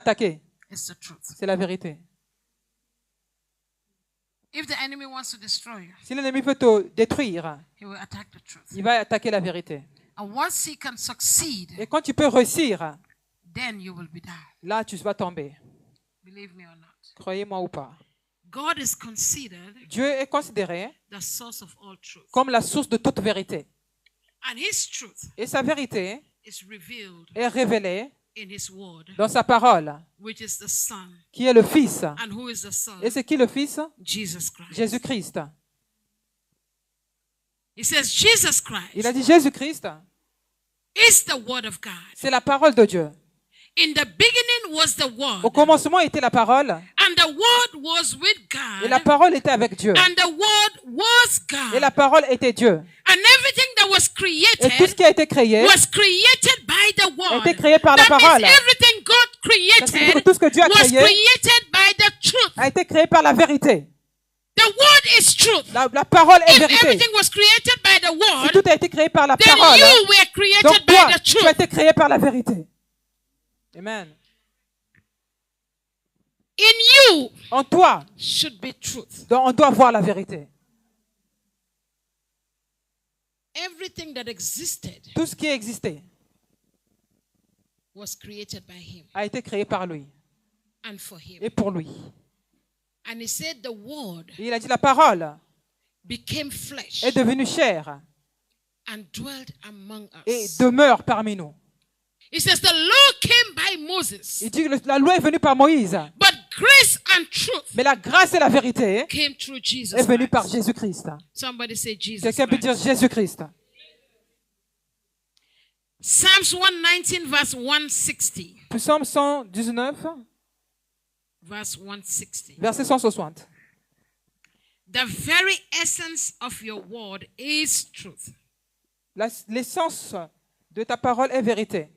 attaquer. It's the truth. C'est la vérité. If the enemy wants to destroy you, Si l'ennemi veut te détruire, he will attack the truth. il va attaquer la vérité. And once he can succeed, Et quand tu peux réussir, then you will be down. là, tu vas tomber. Believe me or not. Croyez-moi ou pas. God is considered Dieu est considéré the source of all truth. comme la source de toute vérité. And his truth Et sa vérité is revealed est révélée in his word, dans sa parole, which is the Son. qui est le Fils. And who is the Son? Et c'est qui le Fils? Jesus Christ. Jésus-Christ. He says Jesus Il Christ a dit Jésus-Christ, is the word of God. c'est la parole de Dieu. In the beginning was the Au word, commencement était la parole, and the word was with et la God, parole était avec Dieu. and the word was Et la God. parole était Dieu. And everything that was Et tout ce created qui a été créé was created by the a word. été créé par la That parole. means everything God Ça signifie que created tout ce que Dieu a was créé created by the truth. a été créé par la vérité. The word is truth. La parole est If vérité. everything was created by the Si word, tout a été créé par la then parole, you were created donc by toi, the tu as truth. été créé par la vérité. Amen. In you En toi, should be truth. on doit voir la vérité. Everything that existed Tout ce qui existait was created by him a été créé par lui and for him. et pour lui. And he said the word Et il a dit la parole became flesh est devenue chair and dwelt among et us. demeure parmi nous. He says the law came by Moses, Il dit que la loi est venue par Moïse, but grace and truth mais la grâce et la vérité came through Jesus est venue par Christ. Jésus-Christ. Somebody say Jesus Quelqu'un peut dire Christ. Jésus-Christ. Psalms 119 verse 160. Psaume 119, Verse 160. verset 160. The very essence of your word is truth. L'essence de ta parole est vérité.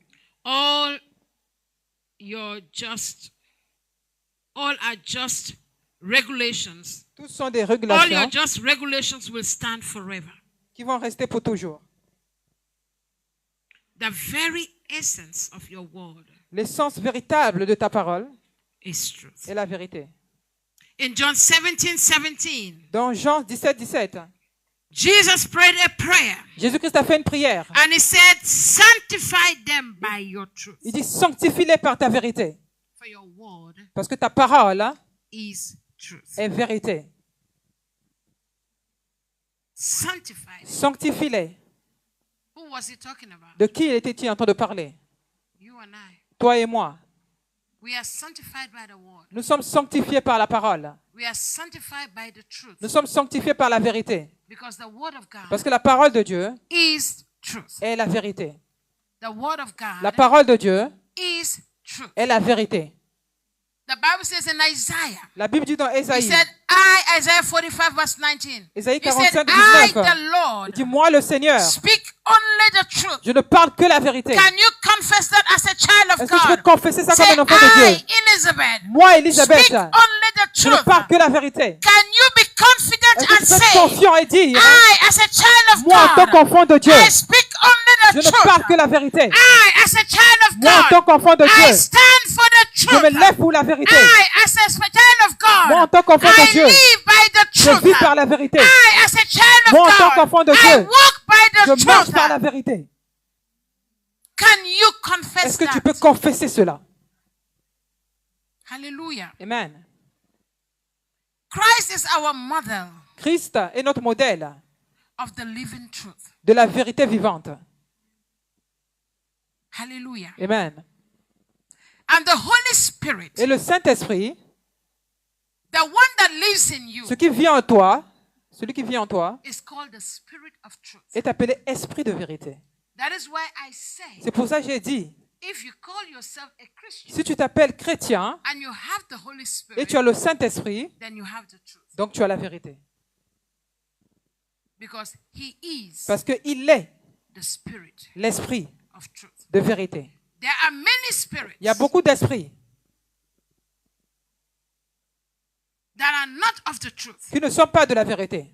All are just regulations. Tous sont des All régulations your just regulations will stand forever. qui vont rester pour toujours. The very essence of your word L'essence véritable de ta parole is truth. est la vérité. In John 17:17, Dans Jean 17, 17, Jesus prayed a prayer Jésus-Christ a fait une prière. and he said, sanctify them by your truth. Il dit sanctifie-les par ta vérité. For your word Parce que ta parole is truth. est vérité. Sanctify them. Sanctifie-les. Who was he talking about? De qui était-il en train de parler? You and I. Toi et moi. We are sanctified by the word. Nous sommes sanctifiés par la parole. We are sanctified by the truth. Nous sommes sanctifiés par la vérité. Because the word of God Parce que la parole de Dieu is truth. est la vérité. The word of La God parole de Dieu is truth. est la vérité. The Bible says in Isaiah, La Bible dit dans he Ésaïe, said, Isaiah 45 verse 19. Ésaïe He said, 45, I, 19, the Lord, il dit, moi le Seigneur, speak only the truth. je ne parle que la vérité. Can you confess that as a child of Est-ce que je peux God? confesser ça Say, comme un enfant de I, Dieu? Elizabeth, Moi, Élisabeth, speak only the je ne truth. parle que la vérité. Can you be confident Est-ce que and tu peux être say, confiant et dire, I, as a child of moi en tant God, qu'enfant de Dieu, I speak only je the ne parle que truth. la vérité. I, as a child of Moi en tant God, qu'enfant de I Dieu, stand for the je truth. me lève pour la vérité. I, as a child of Moi en God, tant qu'enfant de I Dieu, live by the je truth. vis par la vérité. I, as a child of Moi en tant God, qu'enfant de I Dieu, walk by the je marche truth. par la vérité. Can you confess Est-ce que tu that? peux confesser cela? Hallelujah. Amen. Christ is our model Christ est notre modèle of the living truth. de la vérité vivante. Hallelujah. Amen. And the Holy Spirit, Et le Saint-Esprit, the one that lives in you, ce qui vient en toi, celui qui vient en toi, is called the Spirit of truth. est appelé Esprit de vérité. That is why I say, C'est pour ça que j'ai dit, if you call yourself a Christian si tu t'appelles chrétien and you have the Holy et Spirit, tu as le Saint-Esprit, then you have the truth. donc tu as la vérité. Because He is Parce qu'il est the Spirit l'Esprit of truth. de vérité. There are many spirits Il y a beaucoup d'esprits that are not of the truth. qui ne sont pas de la vérité.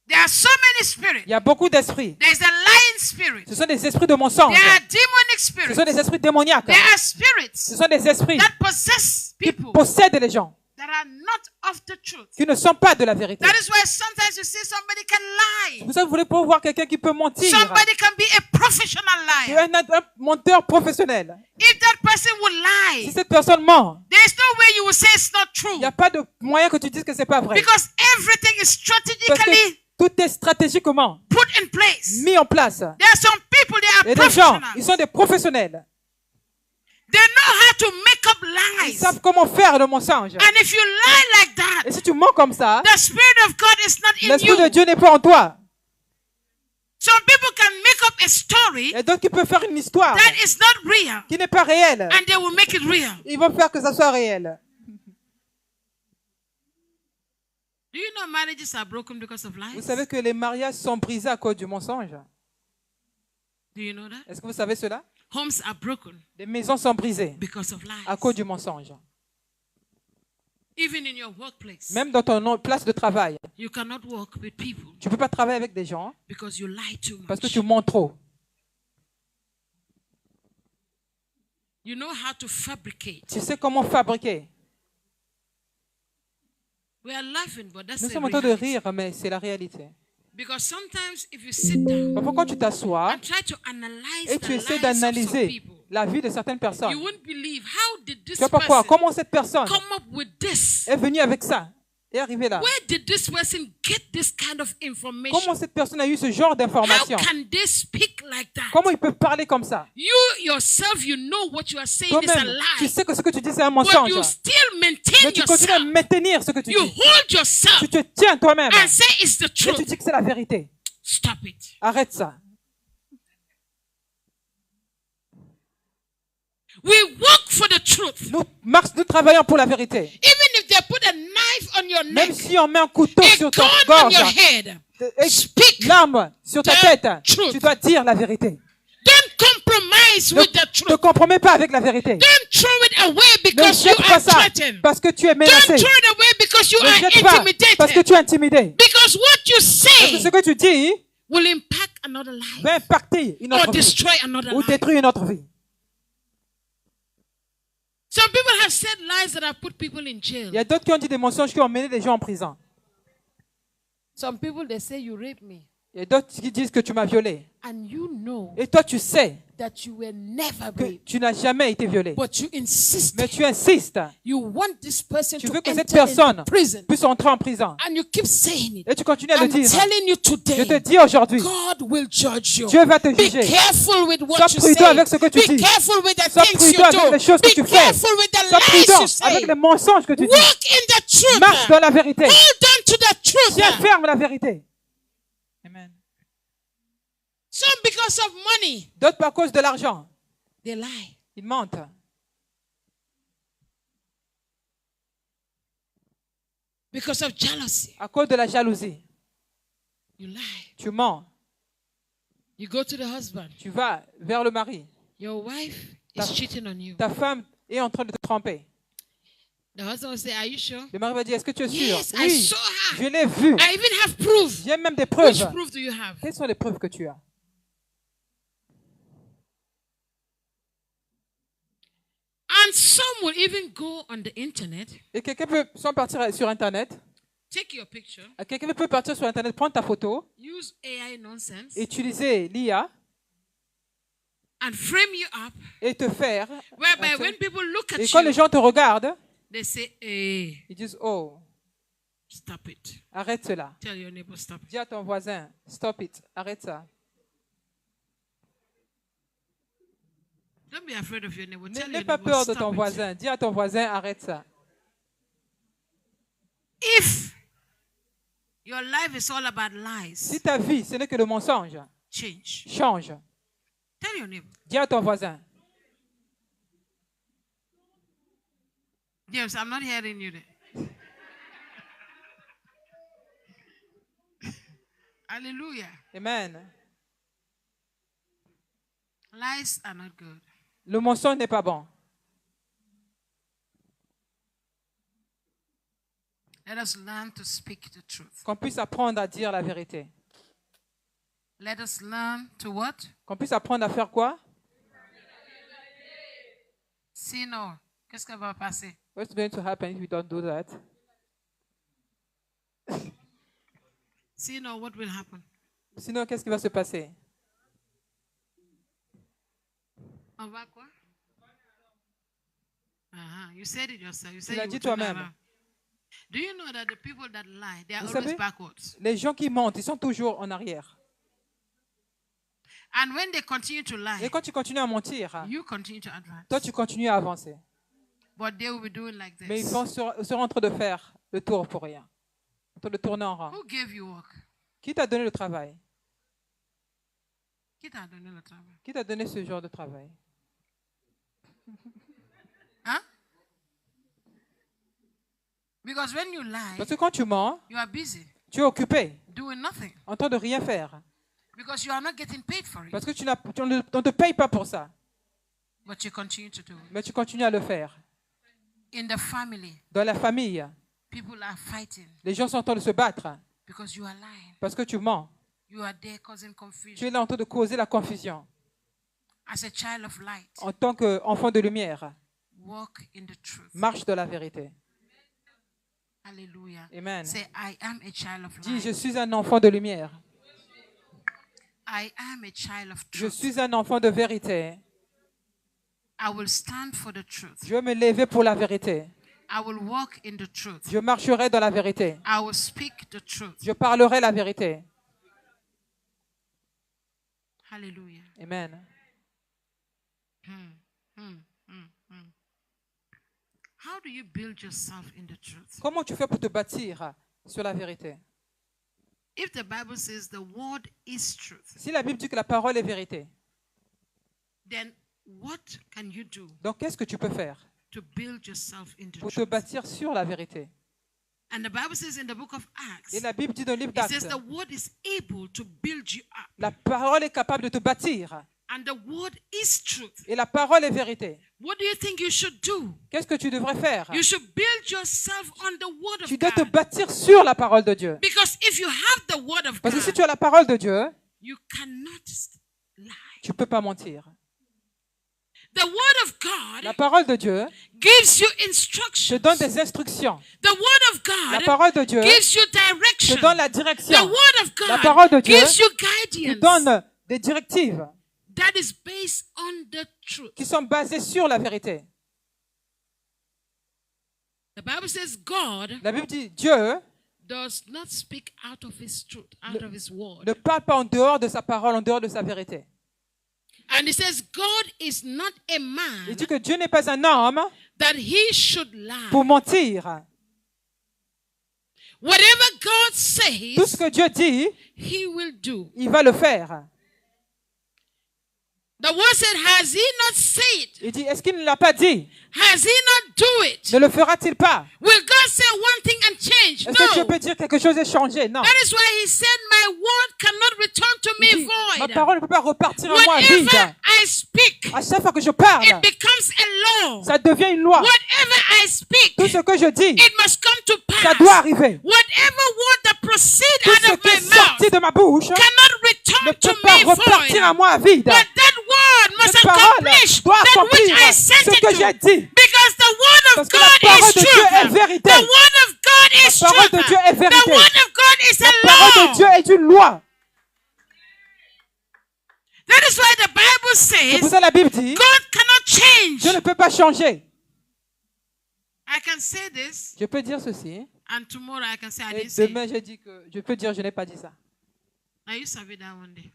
There are so many spirits. Il y a beaucoup d'esprits. There's a lying spirit. Ce sont des esprits de mensonge. There are demonic Ce spirits. sont des esprits démoniaques. There are spirits Ce sont des esprits that possess qui people possèdent les gens, that are not of the truth. qui ne sont pas de la vérité. That is why sometimes you see somebody can lie. Vous savez, vous voulez pas voir quelqu'un qui peut mentir. Somebody can be a professional Qui est liar. un menteur professionnel. If that person would Si lie, cette personne ment, there is no way you will say it's not il true. n'y a pas de moyen que tu dises que c'est pas vrai. Because everything is Parce strategically que tout est stratégiquement put in place. mis en place. There are some people, they Et are des gens, ils professionals. sont des professionnels. They know how to make up Ils lies. savent comment faire le mensonge. And if you lie like Et that, si tu mens comme ça, the Spirit of God is not in l'Esprit de you. Dieu n'est pas en toi. Some people can make up a story Et d'autres qui peuvent faire une histoire that is not real, qui n'est pas réelle. and they will make it real. Ils vont faire que ça soit réel. Do you know marriages are broken because of lies? Vous savez que les mariages sont brisés à cause du mensonge. Do you know that? Est-ce que vous savez cela? Homes are broken Les maisons sont brisées because of à lies. cause du mensonge. Even in your workplace, Même dans ton place de travail, you cannot work with people tu ne peux pas travailler avec des gens because you lie too parce que much. tu mens trop. You know how to fabricate. Tu sais comment fabriquer. We are laughing, but that's Nous the sommes en train de reality. rire, mais c'est la réalité. Because sometimes if you sit down Parfois, quand tu t'assois and try to analyze et the tu essaies lives of some d'analyser people, la vie de certaines you personnes, wouldn't believe how did tu this vois pourquoi? person Comment cette personne come up with this? est venue avec ça et est arrivée là? Where did this person get this kind of information? Comment cette personne a eu ce genre How d'information? can they speak like that? Comment ils peuvent parler comme ça? You yourself, you know what you are saying is a Toi-même, tu lie, sais que ce que tu dis, c'est un but mensonge. you still Mais maintain tu continues à yourself. maintenir ce que tu You dis. hold yourself Tu te tiens toi-même and say it's the et tu truth. dis que c'est la vérité. Stop it. Arrête ça. We work for the truth. Nous travaillons pour la vérité. Even if they put a knife on your neck, Même si on met un couteau a sur ton gun on gorge, your head, et speak. l'arme sur ta the tête, truth. tu dois dire la vérité. Don't compromise Ne with the te truth. compromets pas avec la vérité. Don't throw it away Ne because you jette pas are ça threatened. parce que tu es Don't menacé. throw it away because you Ne are jette pas parce que intimidated. tu es intimidé. Because what you Parce que say ce que tu dis will impact another life va impacter une or autre vie destroy another ou life. détruire une autre vie. Some people have said lies that have put people in jail. Il y a d'autres qui ont dit des mensonges qui ont mené les gens en prison. Some people, they say you raped me. Il y a d'autres qui disent que tu m'as violé. And you know Et toi, tu sais that you were never que raped. tu n'as jamais été violé. But you insist. Mais tu insistes. You want this person Tu to veux que cette enter personne into prison. puisse entrer en prison. And you keep saying it. Et tu continues à le I'm dire. telling you Je te today, dis aujourd'hui, God will judge you. Dieu va te Be juger. careful with what Sois you prudent say. avec ce que tu Be dis. careful with the Sois things you prudent avec les do. choses que Be tu fais. careful with the Sois lies you prudent say. avec les mensonges que tu dis. Walk in the truth. Marche dans la vérité. Hold on to the truth. Tiens ferme la vérité. Amen. Some because of money, D'autres par cause de l'argent. they lie. Ils mentent. Because of jealousy, À cause de la jalousie. you lie. Tu mens. You go to the husband. Tu vas vers le mari. Your wife Ta- is cheating on you. Ta femme est en train de te tromper. The husband will say, are you sure? Le mari va dire, est-ce que tu es sûr? Yes, I Oui, saw her. je l'ai vu. I even have proof. J'ai même des Which preuves. proof do you have? Quelles sont les preuves que tu as? And some will even go on the internet, Et quelqu'un peut, sans partir sur Internet, take your picture, quelqu'un peut partir sur Internet, prendre ta photo, use AI nonsense, utiliser l'IA and frame you up, et te faire. whereby when people look Et at quand les you, gens te regardent, they say, hey, ils disent, oh, stop it. arrête cela. Tell your neighbor, stop it. Dis à ton voisin, stop it, arrête ça. Don't be afraid of your neighbor. Tell N'aie your pas neighbor, peur de stop ton it. voisin. Dis à ton voisin, arrête ça. If your life is all about lies, Si ta vie, ce n'est que le mensonge, change. change. Tell your neighbor. Dis à ton voisin. James, I'm not hearing you there. Hallelujah. Amen. Lies are not good. Le mensonge n'est pas bon. Let us learn to speak the truth. Qu'on puisse apprendre à dire la vérité. Let us learn to what? Qu'on puisse apprendre à faire quoi? Sinon, qu'est-ce qui va passer? What's going to happen if we don't do that? Sinon, what will happen? Sinon, qu'est-ce qui va se passer? On va quoi? You said it yourself. You Tu said l'as you dit would turn toi-même. around. Do you know that the people that lie, they are Vous always savez, backwards? les gens qui mentent, ils sont toujours en arrière. And when they continue to lie, Et quand tu continues à mentir, you continue to advance. toi, tu continues à avancer. But they will be doing like Mais ils this. vont seront en train de faire le tour pour rien. En train de tourner en rond. Who gave you work? Qui t'a donné le travail? Qui t'a donné le travail? Qui t'a donné ce genre de travail? Huh? Because when you lie, Parce que quand tu mens, you are busy tu es occupé, doing nothing. en train de rien faire. Because you are not getting paid for it. Parce que on ne te paye pas pour ça. But you continue to do it. Mais tu continues à le faire. In the family, Dans la famille, people are fighting les gens sont en train de se battre because you are lying. parce que tu mens. You are there causing Tu confusion. es là en train de causer la confusion. As a child of light, En tant qu'enfant de lumière, walk in the truth. marche dans la vérité. Hallelujah. Amen. Say, I am a child of Dis, je light. suis un enfant de lumière. I am a child of Je truth. suis un enfant de vérité. I will stand for the truth. Je vais me lever pour la vérité. I will walk in the truth. Je marcherai dans la vérité. I will speak the truth. Je parlerai la vérité. Hallelujah. Amen. How do you build yourself in the truth? Comment tu fais pour te bâtir sur la vérité? If the Bible says the word is truth, Si la Bible dit que la parole est vérité, then what can you do donc qu'est-ce que tu peux faire to build yourself in the pour te truth? bâtir sur la vérité? And the Bible says in the book of Acts, Et la Bible dit dans le livre it says d'Actes, the word is able to build you up. la parole est capable de te bâtir. And the word is truth. Et la parole est vérité. What do you think you should do? Qu'est-ce que tu devrais faire? You should build yourself on the word Tu of dois te God. bâtir sur la parole de Dieu. Because if you have the word of Parce que si God, tu as la parole de Dieu, you cannot lie. tu ne peux pas mentir. The word of La God parole de Dieu gives you te instructions. donne des instructions. The word of La God parole de Dieu gives you te direction. donne la The direction. word of La parole de God Dieu gives you te guidance donne des directives that is based on the truth. qui sont basées sur la vérité. The Bible says God La Bible dit Dieu does not speak out of his truth, out of his word. ne parle pas en dehors de sa parole, en dehors de sa vérité. And it says God is not a Il man dit que Dieu n'est pas un homme that he should lie. pour mentir. Whatever God Tout ce says, que Dieu dit, he will do. il va le faire. The word said, has he not said? Il dit, est-ce qu'il ne l'a pas dit? Has he not do it? Ne le fera-t-il pas? Will God say one thing and change? Est-ce que Dieu No. peut dire quelque chose et changer? Non. That is why he said, my word cannot return to Il me dit, ma void. parole ne peut pas repartir en moi vide. Whatever I speak, À chaque fois que je parle, it becomes a law. ça devient une loi. Whatever I speak, Tout ce que je dis, it must come to ça pass. doit arriver. Whatever word that proceeds Tout ce out of qui est my sorti mouth de ma bouche ne cannot return to peut pas me void. repartir à moi vide. But that word must Cette parole accomplish doit that which accomplir I sent ce it que j'ai to. dit. Because the word of Parce que la God parole is de Dieu est truth. vérité. The word of God is La parole truth. de Dieu est vérité. The word of God is La a parole de law. Dieu est une loi. That is why the Bible C'est pour says ça la Bible dit, God cannot change. Dieu ne peut pas changer. I can say this, Je peux dire ceci. and tomorrow I can say I Et didn't say it. demain, j'ai dit que je peux dire je n'ai pas dit ça. Now you survey that one day.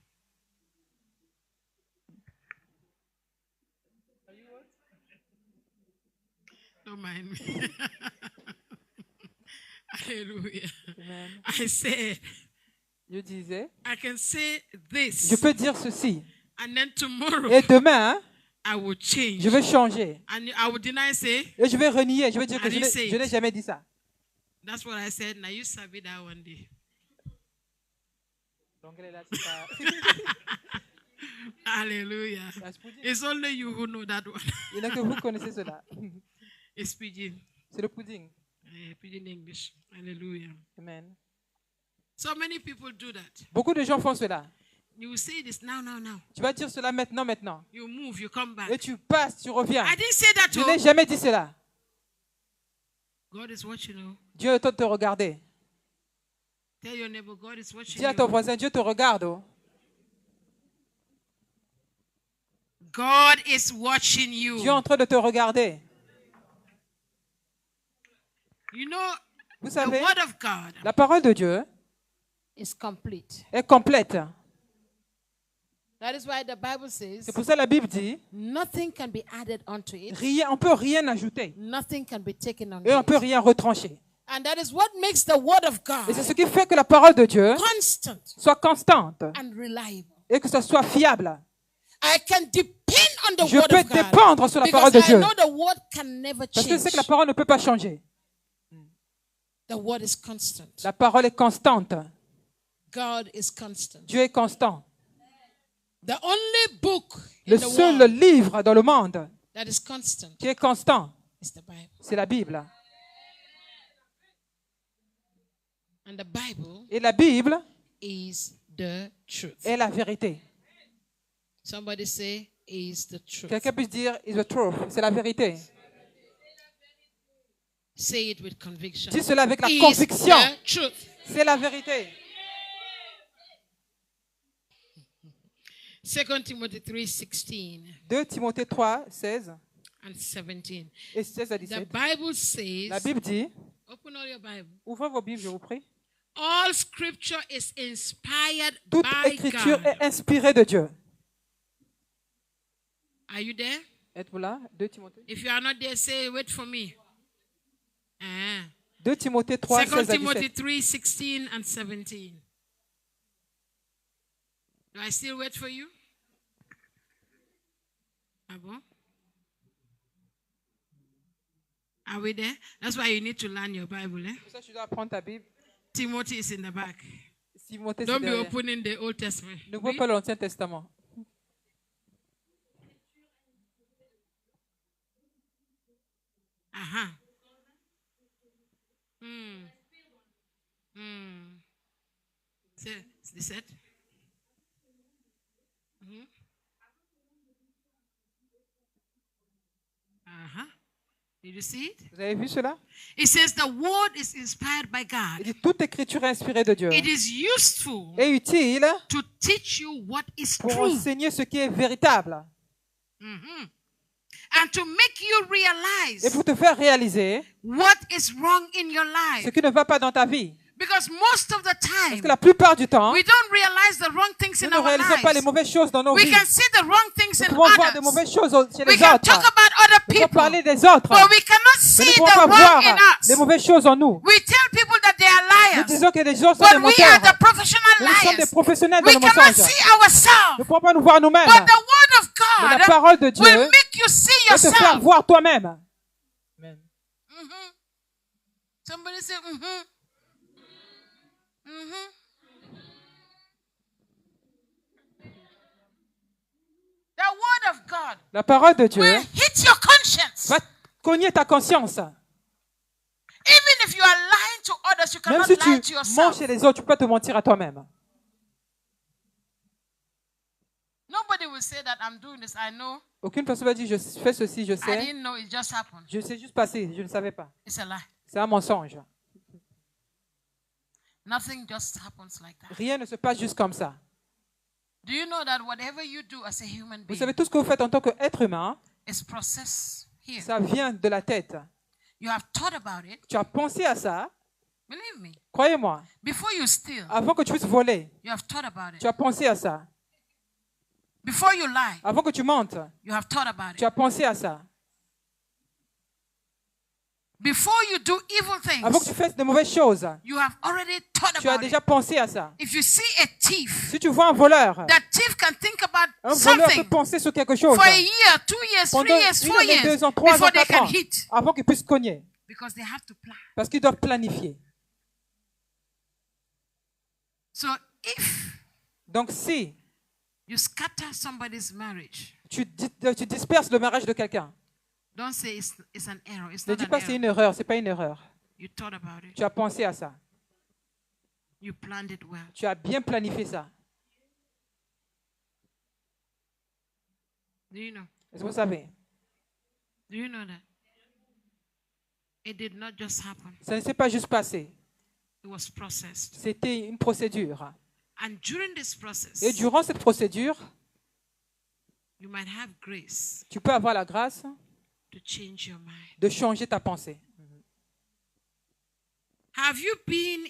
Don't mind me. Hallelujah. Amen. I said, Je disais, I can say this, je peux dire ceci. and then tomorrow Et demain, I will change. je vais changer. And I will deny, say, Et je vais renier. Je vais dire que I didn't say je n'ai it. jamais dit ça. that's what I said. Now you survey that one day. Donc, elle est là, c'est pas- Hallelujah. c'est pudding. It's only you who know that one. Il n'y a que vous qui connaissez cela. It's pidgin. C'est le pudding. Pidgin English. Hallelujah. Amen. So many people do that. Beaucoup de gens font cela. You will say this now. Tu vas dire cela maintenant. You move, you come back. Et tu passes, tu reviens. I didn't say that. Je n'ai jamais dit cela. God is watching you. Dieu est en train de te regarder. Tell your neighbor, God is watching Dis à ton you. voisin, Dieu te regarde. Oh. God is watching you. Dieu est en train de te regarder. You know, Vous the savez, word of God la parole de Dieu is complete. est complète. That is why the Bible says C'est pour ça que la Bible dit, nothing can be added unto it. on ne peut rien ajouter. Nothing can be taken Et on ne unto peut it. rien retrancher. And that is what makes the word of Et c'est God ce qui fait que la parole de Dieu constant soit constante and reliable. et que ça soit fiable. I can depend on the Je word peux of God dépendre sur la parole because de I Dieu. know the word can never Parce que je sais change. que la parole ne peut pas changer. The word is constant. La parole est constante. God is constant. Dieu est constant. The only book Le in the seul world livre dans le monde that is constant qui est constant, is the Bible. c'est la Bible. And the Bible Et la Bible is the truth. est la vérité. Somebody say, is the truth. Quelqu'un puisse dire, is the truth. C'est la vérité. Say it with conviction. Dis cela avec la Is conviction. the truth. C'est la vérité. 2 Timothy 3:16 2 Timothée 3, 16 and 17. et 16 à The 17. Bible says, La Bible dit, open all your Bible. ouvrez vos Bibles, je vous prie. All scripture is inspired Toute by écriture God. est inspirée de Dieu. Are you there? Êtes-vous là? 2 Timothée. If you are not there, say, wait for me. 2 Timothée 3, 2 16 à Timothy 17. 3:16 and 17. Do I still wait for you? Ah bon? Are we there? That's why you need to learn your Bible. Eh? Pour ça, tu dois apprendre ta Bible. Timothy is in the back. Timothée, c'est Don't be derrière. opening the Old Testament. N'ouvre Oui? pas l'Ancien Testament. Aha. C'est 17. Did you see it? Vous avez vu cela? It says the word is inspired by Il God. dit, toute écriture est inspirée de Dieu It is useful et utile to teach you what is pour true enseigner ce qui est véritable and to make you et realize pour te faire réaliser what is wrong in your ce life. qui ne va pas dans ta vie. Because most of the Parce time, que la plupart du temps, we don't realize the wrong things nous in ne our réalisons pas les lives. mauvaises choses dans nos We vies. can see the wrong things Nous in pouvons voir des others. mauvaises choses chez We les can autres. talk about other Nous pouvons people, parler des autres. but we cannot Mais see nous ne the pouvons pas wrong in voir les us. mauvaises choses en nous. We tell people that they are Nous liars, disons que les gens sont des but we are menteurs. the professional Nous sommes des liars. professionnels dans We le cannot mensonge. see Nous ourselves, ne pouvons pas nous voir nous-mêmes. but the word of Mais la God parole de Dieu will make you see va te faire yourself. voir toi-même. Somebody say, The word of God La parole de Dieu will hit your conscience. va cogner ta conscience. Even if you are lying to others, you Même cannot si lie to tu yourself. mens chez les autres, tu peux te mentir à toi-même. Nobody will say that I'm doing this. I know. Aucune personne va dire je fais ceci, je I sais. didn't know. It just happened. Je sais juste passer, je ne savais pas. It's a lie. C'est un mensonge. Nothing just happens like that. Rien ne se passe juste comme ça. Do you know that whatever you do as a human Vous being savez, tout ce que vous faites en tant qu'être humain, is processed here? ça vient de la tête. You have thought about it. Tu as pensé à ça, Believe me. croyez-moi. Before you steal, Avant que tu puisses voler, you have thought about it. tu as pensé à ça. Before you lie, Avant que tu mentes, you have thought about tu it. as pensé à ça. Before you do evil Avant que tu things, fasses de mauvaises choses, you have already thought tu as about déjà it. pensé à ça. If you see a thief, Si tu vois un voleur, that thief can think about un voleur peut something penser sur quelque chose for a year, 2 years, 3 pendant years, 4 une année, years 2 ans, 3 ans, before they 4 can ans, hit. avant qu'il puisse cogner. Because they have to plan. Parce qu'ils doivent planifier. So if Donc si you scatter somebody's marriage, tu disperses le mariage de quelqu'un, don't say it's an error. It's ne not dis an pas c'est error. une erreur, c'est pas une erreur. You thought about it. Tu as pensé à ça. You planned it well. Tu as bien planifié ça. Do you know? Est-ce que vous savez? Do you know that? It did not just happen. Ça ne s'est pas juste passé. It was processed. C'était une procédure. And during this process, Et durant cette procédure, you might have grace tu peux avoir la grâce to change your mind. de changer ta pensée. Have you been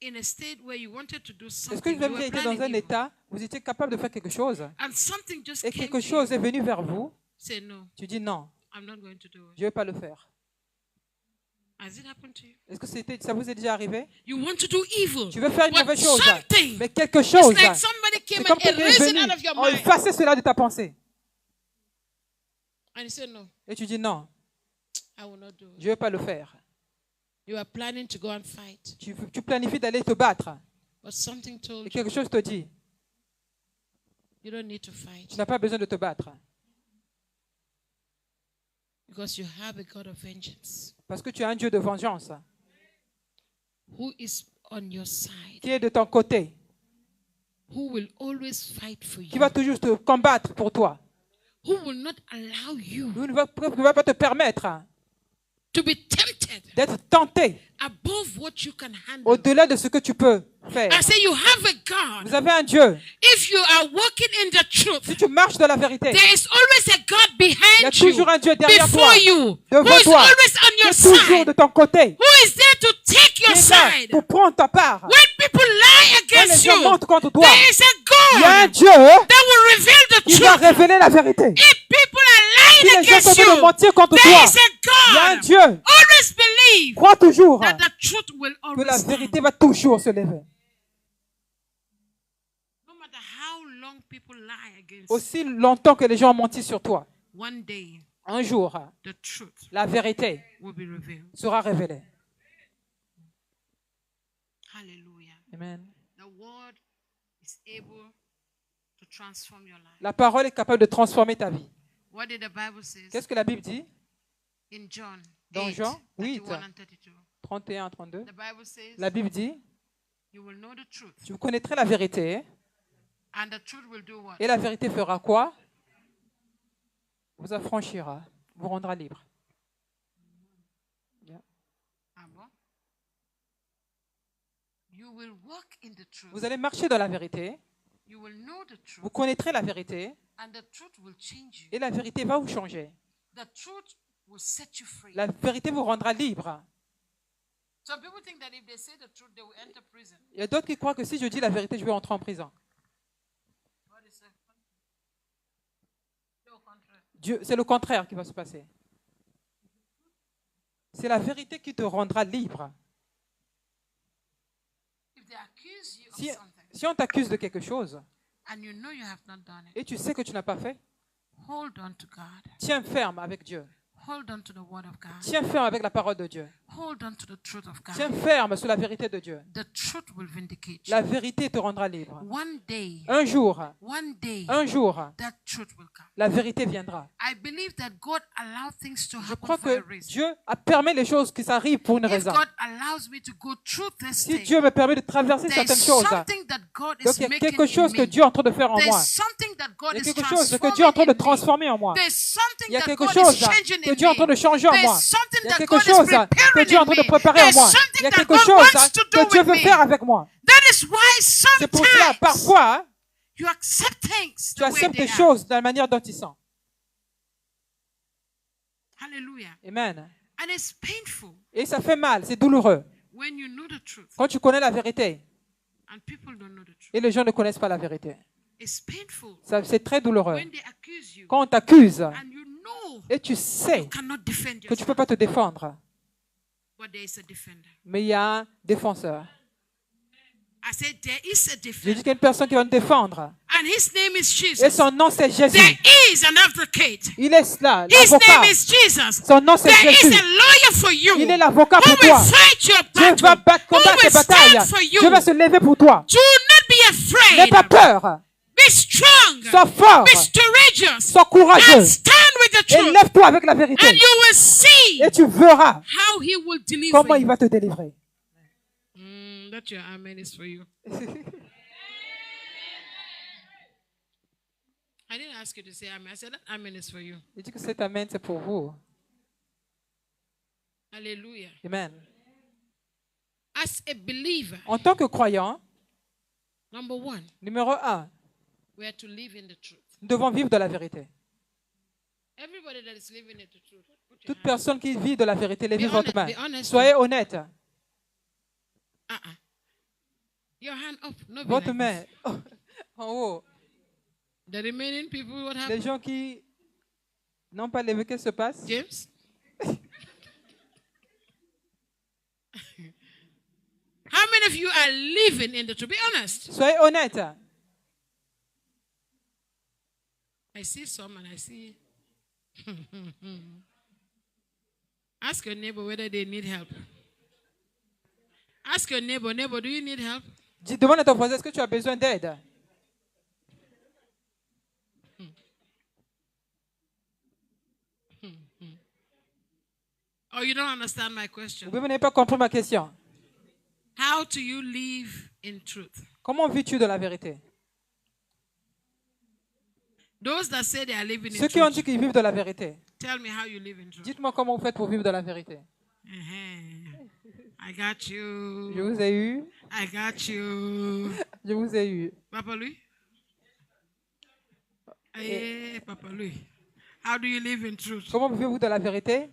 in a state where you wanted to do Est-ce que something? vous You avez were été dans planning un evil, état, vous étiez capable de faire quelque chose, and something just et came quelque to chose you. est venu vers vous, Say no, tu dis non, I'm not going to do it. je ne vais pas le faire. Has it happened to you? Est-ce que ça vous est déjà arrivé? You want to do evil, Tu veux faire une but mauvaise chose, something. mais quelque It's chose, like somebody c'est came comme and quelqu'un est erased it venu, out of your on mind, effaçait cela de ta pensée. and you say no, Et tu dis non, I will not do je it. ne vais pas le faire. You are planning to go and fight, Tu planifies d'aller te battre, but something told et you quelque chose te dit, you don't need to fight tu n'as pas besoin de te battre, because you have a God of vengeance parce que tu as un Dieu de vengeance who is on your side, qui est de ton côté, who will always fight for qui you, va toujours te combattre pour toi. who will not allow you Il ne va pas te permettre to be tempted d'être tenté above what you can handle. au-delà de ce que tu peux faire. I say you have a God. Vous avez un Dieu. If you are walking in the truth, Si tu marches dans la vérité, there is always a God il y a behind you, toujours un Dieu derrière toi, before you, devant who is toi, always on qui your est toujours de side, ton côté, who is there to take qui your est là side. pour prendre ta part. When people lie Quand les against gens you, montent contre toi, there is il y a a un God Dieu that will reveal the qui va truth. révéler la vérité. If people Si are les lying gens against sont en train de you, mentir contre there toi, is il y a a un God. Dieu. Always believe Crois toujours that the truth will que la always stand. vérité va toujours se lever. No matter how long people lie against Aussi longtemps que les gens ont menti sur toi, you, one day un jour, the truth la vérité will be revealed. sera révélée. Hallelujah. Amen. The word is able to transform your life. La parole est capable de transformer ta vie. What did the Bible say Qu'est-ce que la Bible dit? in John Dans 8, Jean 8, 31 and 32? 31 à 32. The Bible says La Bible dit, you will know the truth, tu connaîtrai la vérité, and the truth will do what? et la vérité fera quoi? Vous affranchira, vous rendra libre. Ah bon? You will walk in the truth. Vous allez marcher dans la vérité, You will know the vous truth, connaîtrez la vérité, and the truth will change you. et la vérité va vous changer. The truth will set you free. La vérité vous rendra libre. Some people think that if they say the truth, they will enter prison. Il y a d'autres qui croient que si je dis la vérité, je vais entrer en prison. What is it? No contrary. Dieu, c'est le contraire qui va se passer. C'est la vérité qui te rendra libre. If they accuse you of Si, something, si on t'accuse de quelque chose, and you know you have not done it, et tu sais que tu n'as pas fait, hold on to God. tiens ferme avec Dieu. Hold on to the word of God. Tiens ferme avec la parole de Dieu. Hold on to the truth of God. Tiens ferme sur la vérité de Dieu. The truth will vindicate you. La vérité te rendra libre. One day, Un jour, that truth will come. la vérité viendra. I believe that God allows things to Je happen crois for a que reason. Dieu a permis les choses qui s'arrivent pour une If raison. God allows me to go through this Si thing, Dieu me permet de traverser there's certaines choses, something that God donc is il y a making quelque chose in que me. Dieu est en train de faire en moi. There's something that God Il y a is quelque chose que Dieu est en train de transforming transformer in me. en moi. There's something Il y a that quelque God chose is changing que in Dieu est en train de me. changer en moi. There's something Il y a that quelque God is chose que preparing Dieu est en in train de me. préparer en There's moi. something Il y a that quelque God chose wants to do que Dieu with veut me. faire avec moi. That is why C'est pour cela, sometimes parfois, you accept things tu the way acceptes they des are. choses de la manière dont ils sont. Hallelujah. Amen. And it's painful Et ça fait mal, c'est douloureux. when you know the truth Quand tu connais la vérité and people don't know the truth. et les gens ne connaissent pas la vérité. It's painful C'est très douloureux. when they accuse you Quand on t'accuse and you know et tu you sais cannot defend que tu ne peux yourself, pas te défendre, but there is a defender. mais il y a un défenseur. I said there is a J'ai dit defender, qu'il y a une personne qui va me défendre. and his name is Et Jesus. son nom, c'est Jésus. There is an advocate. Il est là, His l'avocat. name is Jesus. Son nom, c'est There is Jésus. a lawyer for you. Il est l'avocat Who pour will toi. fight your Dieu va battle? Who combattre tes will stand batailles. for you? Dieu va se lever pour toi. Do not be N'aie pas afraid. peur. Be strong. Sois fort. Be courageous. Sois And courageux. stand with the Et truth. lève-toi avec la vérité. And you will see Et tu verras how he will deliver comment il you. va te délivrer. That your amen is for you. I didn't ask you to say amen. I said that amen is for you. Il dit que cet amen, c'est pour vous. Hallelujah. Amen. As a believer, En tant que croyant, number one, numéro 1, we are to live in the truth. nous devons vivre de la vérité. Everybody that is living in the truth, put your Toute hand. personne qui vit de la vérité, levez Be votre main. honest, be honest. Soyez honnête. Your hand up. No, be Votre like main this. en haut. The remaining people, what Les happened? gens qui n'ont pas levé, qu'est-ce qui se passe? James? How many of you are living in the truth? Be honest. Soyez honnête. I see some and I see. Ask your neighbor whether they need help. Ask your neighbor, do you need help? Demande à ton voisin, est-ce que tu as besoin d'aide? Oh, you don't understand my question. Vous n'avez pas compris ma question. How do you live in truth? Comment vis-tu de la vérité? Those that say they are living in Ceux qui ont truth, dit qu'ils vivent de la vérité, tell me how you live in truth. dites-moi comment vous faites pour vivre de la vérité. I got you. Je vous ai eu. I got you. Je vous ai eu. Papa Louis? Hey, Papa Louis. How do you live in truth? Comment vivez-vous de la vérité?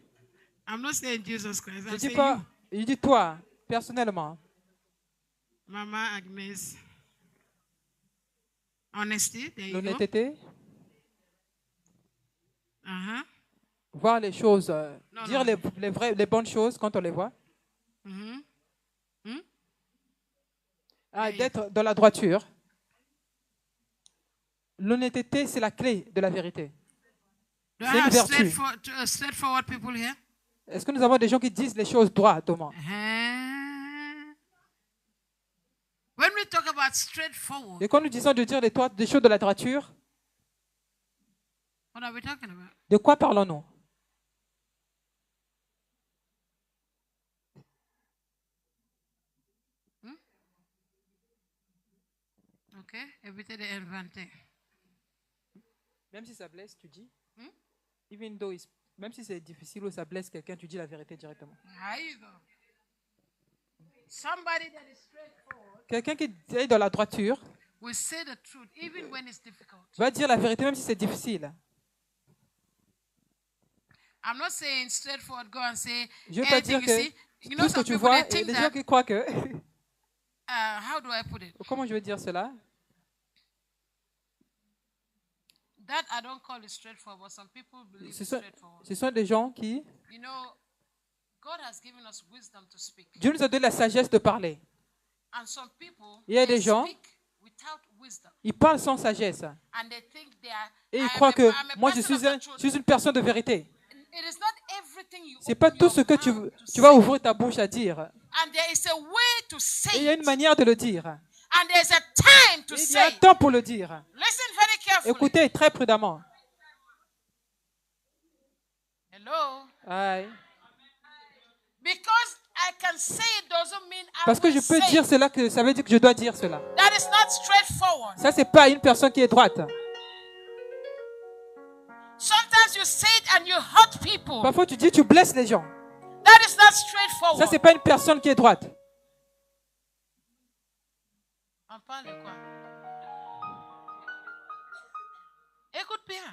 I'm not saying Jesus Christ. Je I'm dis saying pas. you. Je dis toi, personnellement. Mama Agnes. Honesty. There you go. L'honnêteté, Uh-huh. voir les choses, Non, dire non. les bonnes choses quand on les voit. Mm-hmm. D'être dans la droiture. L'honnêteté, c'est la clé de la vérité. Do C'est I une have vertu. straightforward people here? Est-ce que nous avons des gens qui disent les choses droitement? When we talk about straightforward, Et quand nous disons de dire des choses de la droiture, what are we talking about? de quoi parlons-nous? Okay, éviter d'inventer. Même si ça blesse, tu dis. Even though même si c'est difficile ou ça blesse quelqu'un, tu dis la vérité directement. There you go. Somebody that is straightforward Quelqu'un qui est dans la droiture will say the truth even when it's difficult. va dire la vérité même si c'est difficile. I'm not saying straightforward, go and say Je ne veux pas anything dire you que see. You know tout ce que some tu people, vois, they et think les gens that, qui croient que... how do I put it? Comment je veux dire cela? That I don't call it straightforward, but some people believe Ce it's sont, straightforward. ce sont des gens qui... You know, God has given us wisdom to speak. Dieu nous a donné la sagesse de parler. And some people, Il y a they des gens- speak without wisdom. Ils parlent sans sagesse. And they think they are, Et I ils am croient a- que I'm a moi, je person suis, of the truth. je suis une personne de vérité. It is not everything you Ce n'est open pas tout your ce que mouth to tu vas say. ouvrir ta bouche à dire. And there is a way to Et say il y a it. une manière de le dire. And there's a time to Et il y say a un it. temps pour le dire. Listen very carefully. Écoutez très prudemment. Hello? Aïe. Because I can say it doesn't mean I Parce que will je peux say dire it. cela, que ça veut dire que je dois dire cela. That is not straightforward. Ça, c'est pas une personne qui est droite. Sometimes you say it and you hurt people. Parfois, tu dis, tu blesses les gens. That is not Ça, straightforward. c'est pas une personne qui est droite. On parle de quoi? Écoute bien.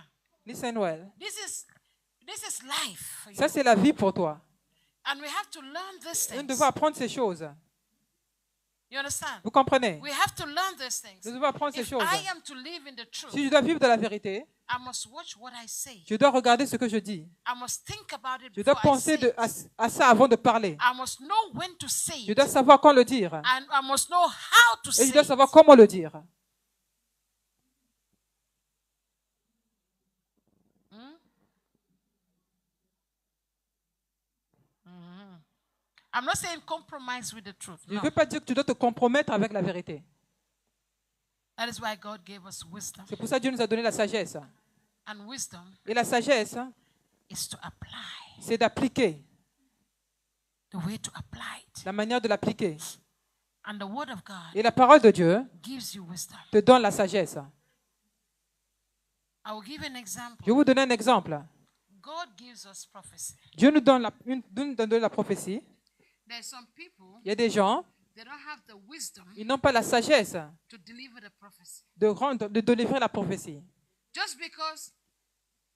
Listen well. This is life for you. Ça, c'est la vie pour toi. And we have to learn these Nous things. devons apprendre ces choses. You understand? Vous comprenez? We have to learn these things. Nous devons apprendre ces If choses. I am to live in the truth, Si je dois vivre de la vérité, I must watch what I say. je dois regarder ce que je dis. I must think about it Je dois before I say penser it. à ça avant de parler. I must know when to say Je it. dois savoir quand le dire. And I must know how to Et say je dois it. savoir comment le dire. I'm not saying compromise with the truth. Je ne No. veux pas dire que tu dois te compromettre avec la vérité. That is why God gave us wisdom. C'est pour ça que Dieu nous a donné la sagesse. And wisdom Et la sagesse, is to apply. c'est d'appliquer, The way to apply it. la manière de l'appliquer. And the word of God Et la parole de Dieu gives you wisdom. te donne la sagesse. I will give an example. Je vais vous donner un exemple. God gives us prophecy. Dieu nous donne la prophétie. There's some people, Il y a des gens, they don't have the wisdom ils n'ont pas la sagesse to deliver the prophecy. de délivrer la prophétie. Just because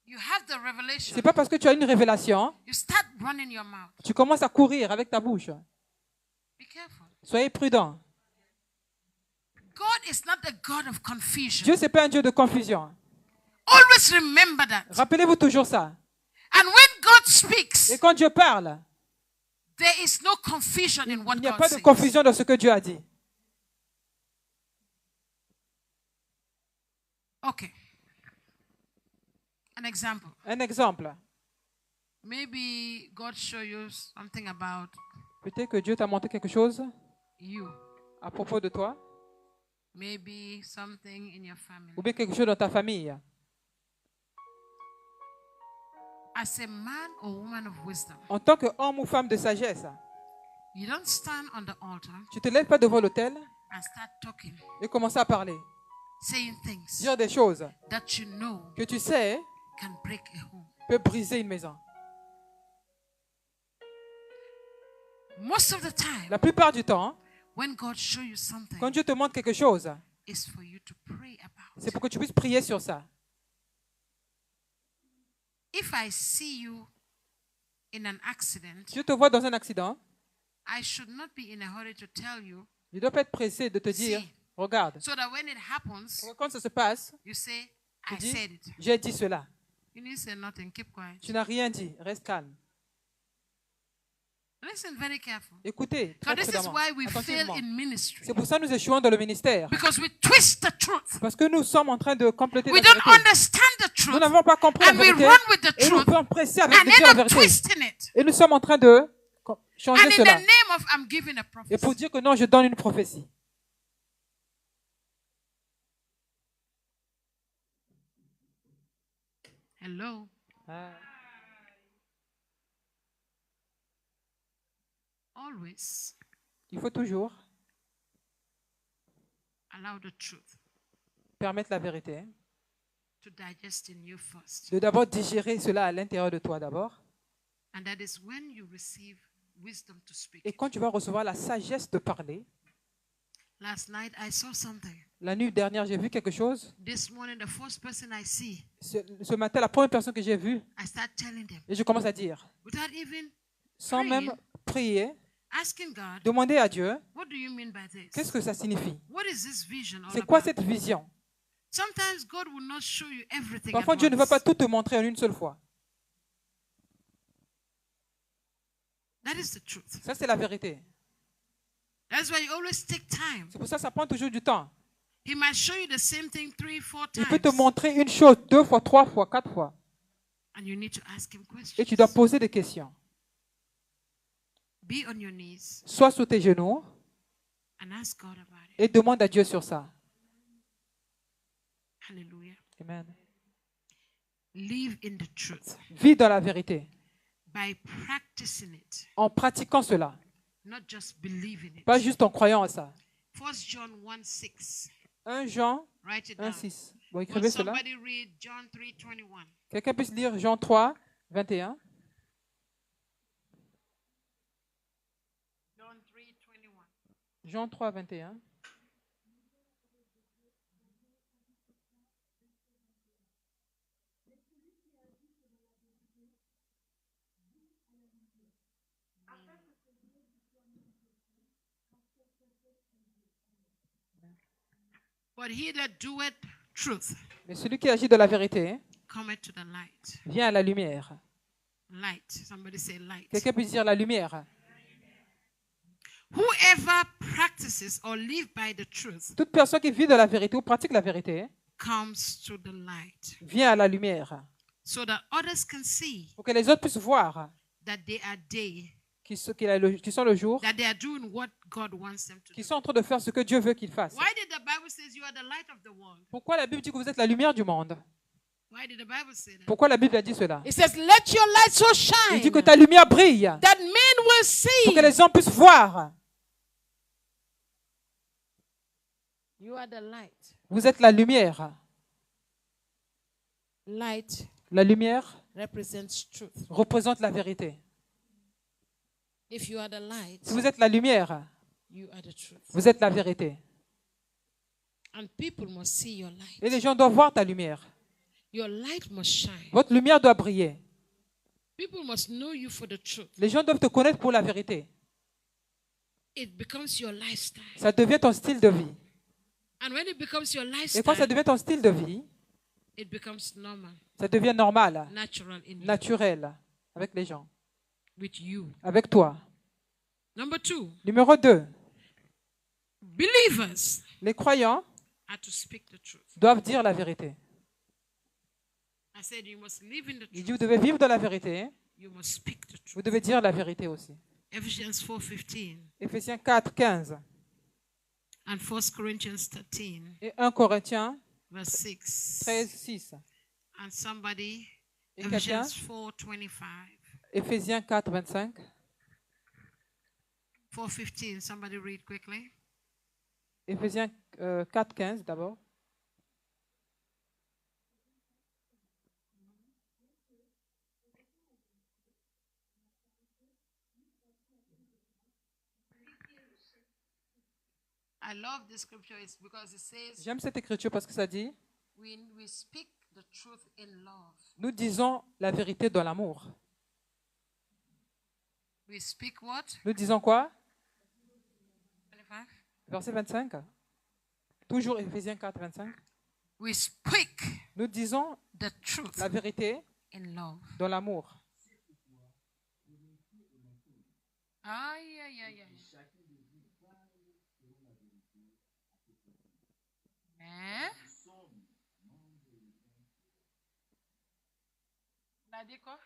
you have the revelation, C'est pas parce que tu as une révélation, you start running your mouth. tu commences à courir avec ta bouche. Be careful. Soyez prudents. God is not the God of confusion. Dieu, c'est pas un Dieu de confusion. Always remember that. Rappelez-vous toujours ça. And when God speaks, Et quand Dieu parle, there is no confusion in what il n'y a God pas de says. confusion dans ce que Dieu a dit. Okay. An example. Un exemple. Maybe God show you something about Peut-être que Dieu t'a montré quelque chose you. à propos de toi, Maybe something in your family. ou bien quelque chose dans ta famille. As a man or woman of wisdom, En tant qu'homme ou femme de sagesse, you don't stand on the altar tu ne te lèves pas devant l'autel and start talking, et commencer à parler, saying things dire des choses that you know que tu sais can break a home. peut briser une maison. Most of the time, La plupart du temps, when God show you something, quand Dieu te montre quelque chose, it's for you to pray about. c'est pour que tu puisses prier sur ça. If I see you in an accident, Si je te vois dans un accident, I should not be in a hurry to tell you, je ne dois pas être pressé de te dire, See. regarde, so that when it happens, quand ça se passe, you say, tu I dis, said it. j'ai dit cela. You need to say nothing, keep quiet. Tu n'as rien dit, reste calme. Listen very careful. Écoutez, So très this is prudemment, why we fail attentivement. in ministry. C'est pour ça que nous échouons dans le ministère. Because we twist the truth. Parce que nous sommes en train de compléter We la don't vérité. understand the Nous truth. n'avons pas compris la And we vérité. run with the Et nous truth sommes pressés avec and de dire la end up vérité. twisting it. Et nous sommes en train de changer And in the cela. name of I'm giving a Et pour prophecy. dire que non, je donne une prophétie. Hello. Always Il faut toujours allow the truth permettre la vérité, to digest in you first. de d'abord digérer cela à l'intérieur de toi d'abord. And that is when you receive wisdom to speak. Et quand tu vas recevoir la sagesse de parler, Last night I saw something. la nuit dernière, j'ai vu quelque chose. This morning, the first person I see, Ce matin, la première personne que j'ai vue, I start telling them et je commence à dire, without even sans même prier, asking God, demander à Dieu, what do you mean by this? qu'est-ce que ça signifie? What is this vision all C'est quoi about? cette vision? Sometimes God will not show you everything Parfois, at Dieu ne va once. pas tout te montrer en une seule fois. That is the truth. Ça, c'est la vérité. That's why you always take time. C'est pour ça que ça prend toujours du temps. He might show you the same thing 3, 4 Il peut te times. montrer une chose 2 fois, 3 fois, 4 fois. And you need to ask him Et questions. tu dois poser des questions. Be on your knees Sois sur tes genoux and ask God about it. et demande à Dieu sur ça. Hallelujah. Amen. Live in the truth Vis dans la vérité by practicing it, en pratiquant cela. not just believing it. Pas juste en croyant à ça. 1 John 1:6. 1 Jean Write it 1, down. 6. Bon, Will écrivez cela. somebody read John 3:21? Quelqu'un puisse lire Jean 3, 21. John 3:21. Jean 3, 21. But he that doeth truth Mais celui qui agit de la vérité cometh to the light. vient à la lumière. Light. Somebody say light. Quelqu'un puisse dire la lumière. Whoever practices or live by the truth Toute personne qui vit de la vérité ou pratique la vérité comes to the light, vient à la lumière. so that others can see Pour que les autres puissent voir that they are they, qu'ils sont le jour, that they are doing what God wants them to qu'ils do. sont en train de faire ce que Dieu veut qu'ils fassent. Why did the Bible Bible says you are the light of the world? Pourquoi la Bible dit que vous êtes la lumière du monde? Why did the Bible say that? Pourquoi la Bible a dit cela? It says, let your light so Il shine dit que ta lumière brille that men will pour see. que les hommes puissent voir. You are the light. Vous êtes la lumière. Light La lumière represents truth. représente la vérité. If you are the light, Si vous êtes la lumière, you are the truth. vous êtes la vérité. And people must see your light. Et les gens doivent voir ta lumière. Your light must shine. Votre lumière doit briller. People must know you for the truth. Les gens doivent te connaître pour la vérité. It becomes your lifestyle. Ça devient ton style de vie. And when it becomes your Et quand lifestyle, ça devient ton style de vie, it becomes normal, ça devient normal, natural in you, naturel avec les gens, with you. avec toi. Number 2, Numéro 2, believers les croyants are to speak the truth. doivent dire la vérité. I said you must live in the Il dit, truth. vous devez vivre dans la vérité, You must speak the vous truth. devez dire la vérité aussi. Ephesians 4:15 Éphésiens 4, 15 and 1 Corinthians 13 et 1 Corinthiens verse 6. 13, 6. And somebody, Et quelqu'un, Ephesians 4:25, Éphésiens 4, 25. 4:15. Somebody read quickly. Éphésiens 4, 15 d'abord. I love this scripture is because it says J'aime cette écriture parce que ça dit, we speak the truth in love. nous disons la vérité dans l'amour. We speak what? Nous disons quoi? 25. Verset 25. Toujours Éphésiens 4, 25. We speak Nous disons the truth la vérité in love. dans l'amour. Ah, yeah. Eh? Il a dit quoi?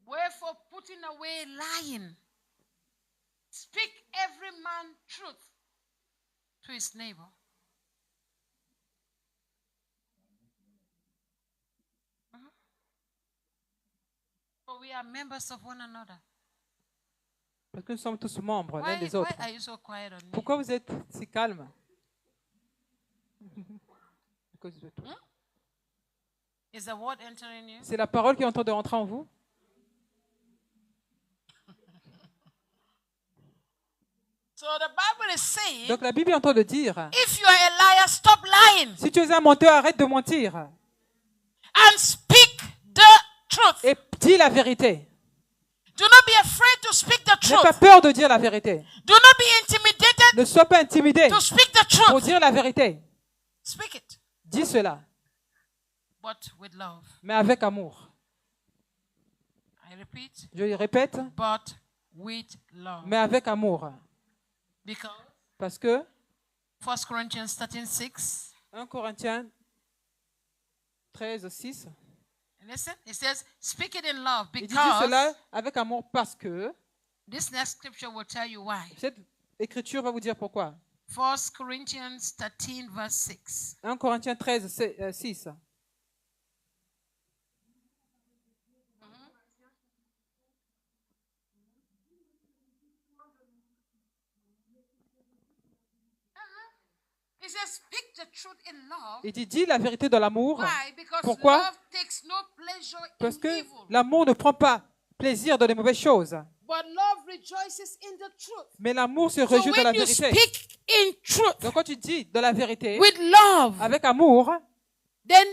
Wherefore, putting away lying, speak every man truth to his neighbor. For we are members of one another. Parce que nous sommes tous membres l'un des Why autres. are you so quiet on me? Pourquoi vous êtes si calme? Because you- Is the word entering you? C'est la parole qui est en train de rentrer en vous? So the Bible is saying, Donc la Bible est en train de dire, if you are a liar, stop lying si tu es un menteur, arrête de mentir and speak the truth. et dis la vérité. Do not be afraid to speak the N'aie pas truth. peur de dire la vérité. Do not be intimidated Ne sois pas intimidé to speak the pour truth. dire la vérité. Speak it, Dis cela, but with love. mais avec amour. I repeat, Je le répète, but with love. mais avec amour. Because Parce que 1 Corinthians 13:6. 1 Corinthiens 13, 6, Listen, it says, speak it in love il dit because cela avec amour parce que, this next scripture will tell you why. cette écriture va vous dire pourquoi. 1 Corinthians 13 verse 6. 1 Corinthiens 13, 6. It says, speak the truth in love. Il dit, dis la vérité dans l'amour. Why? Because Pourquoi? love takes no pleasure Parce in que evil. l'amour ne prend pas plaisir dans les mauvaises choses. But love rejoices in the truth. Mais l'amour se So réjouit dans la when you vérité. speak in truth Donc quand tu dis de la vérité, with love, avec amour, then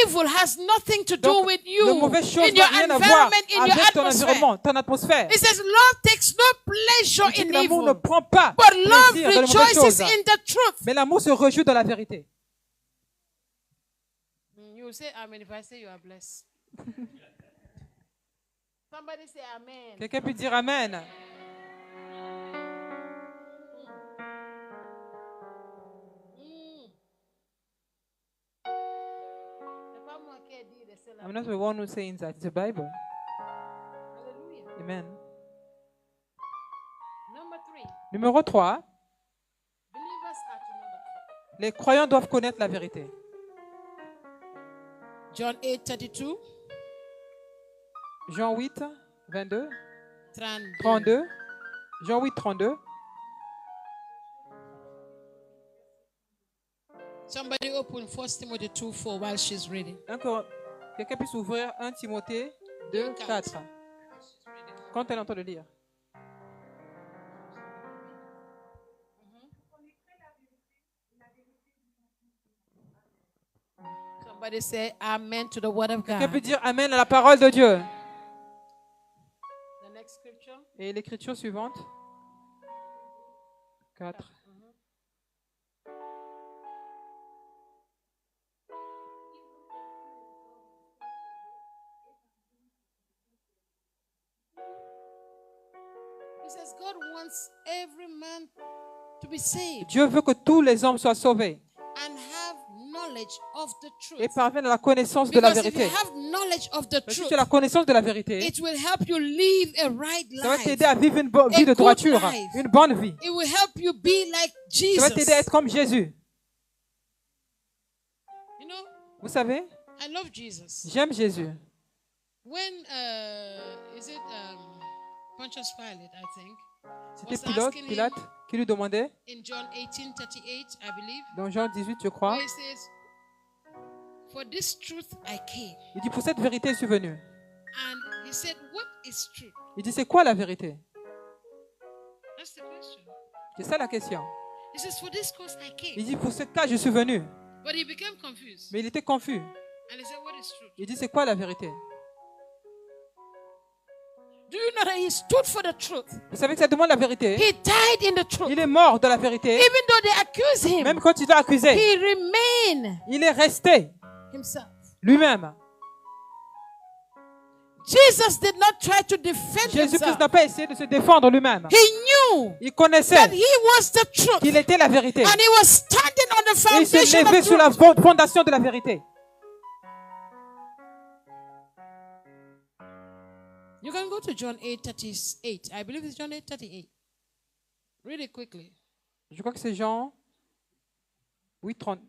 evil has nothing to do donc with les you mauvaises choses in n'ont your rien à voir environment, in your avec ton atmosphere. environnement, ton atmosphère. It says love takes no pleasure Il dit que in l'amour ne evil, prend pas but love plaisir dans les mauvaises rejoices choses. in the truth. Mais l'amour se réjouit dans la vérité. You say amen if I say you are blessed. Somebody say amen. Quelqu'un peut dire Amen. C'est pas moi qui ai dit, c'est la I'm not the one who's saying that. It's the Bible. Hallelujah. Amen. Number 3, Numéro 3. believers are to Les croyants doivent connaître la vérité. John 8:32. Jean 8, 22, 32. 32. Jean 8, 32. Somebody open 1 Timothy 2:4 while she's reading. Quelqu'un puisse ouvrir 1 Timothée 2, 4. Quand elle entend le lire. Somebody say amen to the word of Quelqu'un peut God. dire Amen à la parole de Dieu. The next scripture. Et l'écriture suivante. 4. It says God wants every man to be saved Dieu veut que tous les hommes soient sauvés and have knowledge of the truth. et parviennent à la connaissance de la Because if you vérité. have knowledge of the Si truth, tu as la connaissance de la vérité, it will help you live a right ça va life. t'aider à vivre une vie de good droiture, life. une bonne vie. It will help you be like Ça va t'aider à Jesus. être comme Jésus. You know, Vous savez, I love Jesus. j'aime Jésus. When is it Pontius Pilate, I think, C'était was asking him Pilate qui lui demandait, in John 18:38, I believe, dans Jean 18, je crois, where he says, "For this truth I came." il dit, pour cette vérité, je suis venu. And he said, "What is truth?" Il dit, c'est quoi la vérité? That's the question. C'est ça la question. He says, "For this cause I came." Il dit, pour ce cas, je suis venu. But he became confused. Mais il était confus. And he said, "What is truth?" Il dit, c'est quoi la vérité? Do you know that he stood for the truth? Vous savez que ça demande la vérité. He died in the truth. Il est mort de la vérité. Even though they accuse him, Même quand il l'a accusé, he remained il est resté himself. lui-même. Jesus did not try to defend Jésus-Christ himself. n'a pas essayé de se défendre lui-même. He knew Il that connaissait he was the truth. qu'il était la vérité. And he was standing on the Et il s'est foundation levé of sur la truth. fondation de la vérité. You can go to John 8:38. I believe it's John 8:38. Read it quickly. Je crois que c'est Jean 8, 30,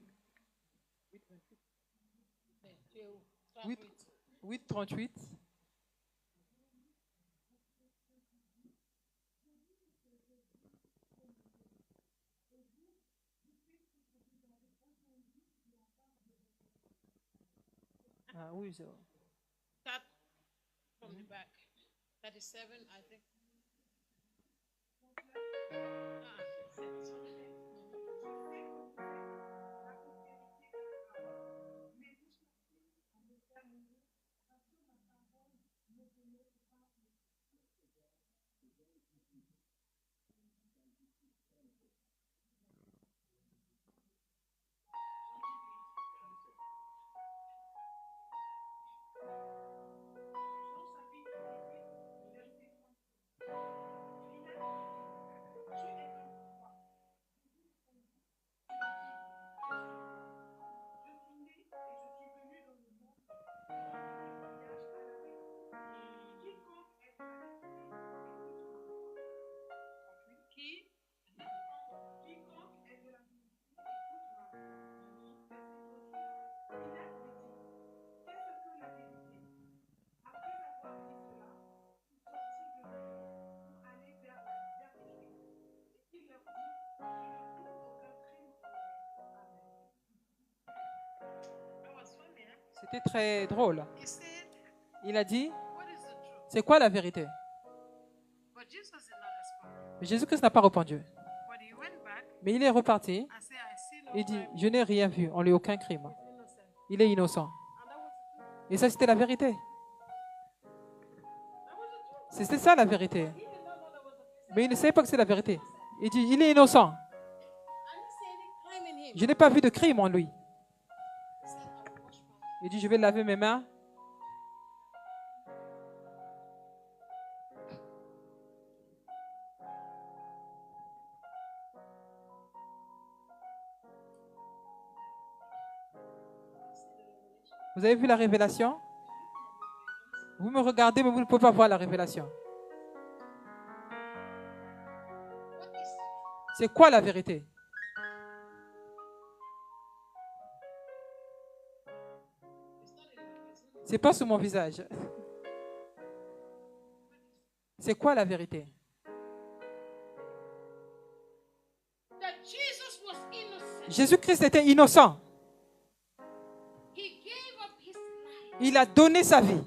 8, 38. Ah oui, c'est vrai. Start from the back. 37, I think. C'était très drôle. He said, Il a dit, "What is the truth?" c'est quoi la vérité? But Jesus did not respond. Mais Jésus-Christ n'a pas répondu. But he went back Mais il est reparti. and said, "I see no Il dit, crime." je n'ai rien vu, on lui a aucun crime. Innocent. Il est innocent. And that was the truth. Et ça, c'était la vérité. That was the truth. C'était ça la vérité. He did not know that was the truth. Mais il ne savait pas que c'est la vérité. Il dit, il est innocent. I didn't see any crime in him. Je n'ai pas vu de crime en lui. He said, "I will wash my hands." Il dit, je vais laver mes mains. Vous avez vu la révélation? Vous me regardez, mais vous ne pouvez pas voir la révélation. What is C'est quoi la vérité? C'est pas sur mon visage. C'est quoi la vérité? That Jesus was innocent. Jésus-Christ était innocent. He gave up his life Il a donné sa vie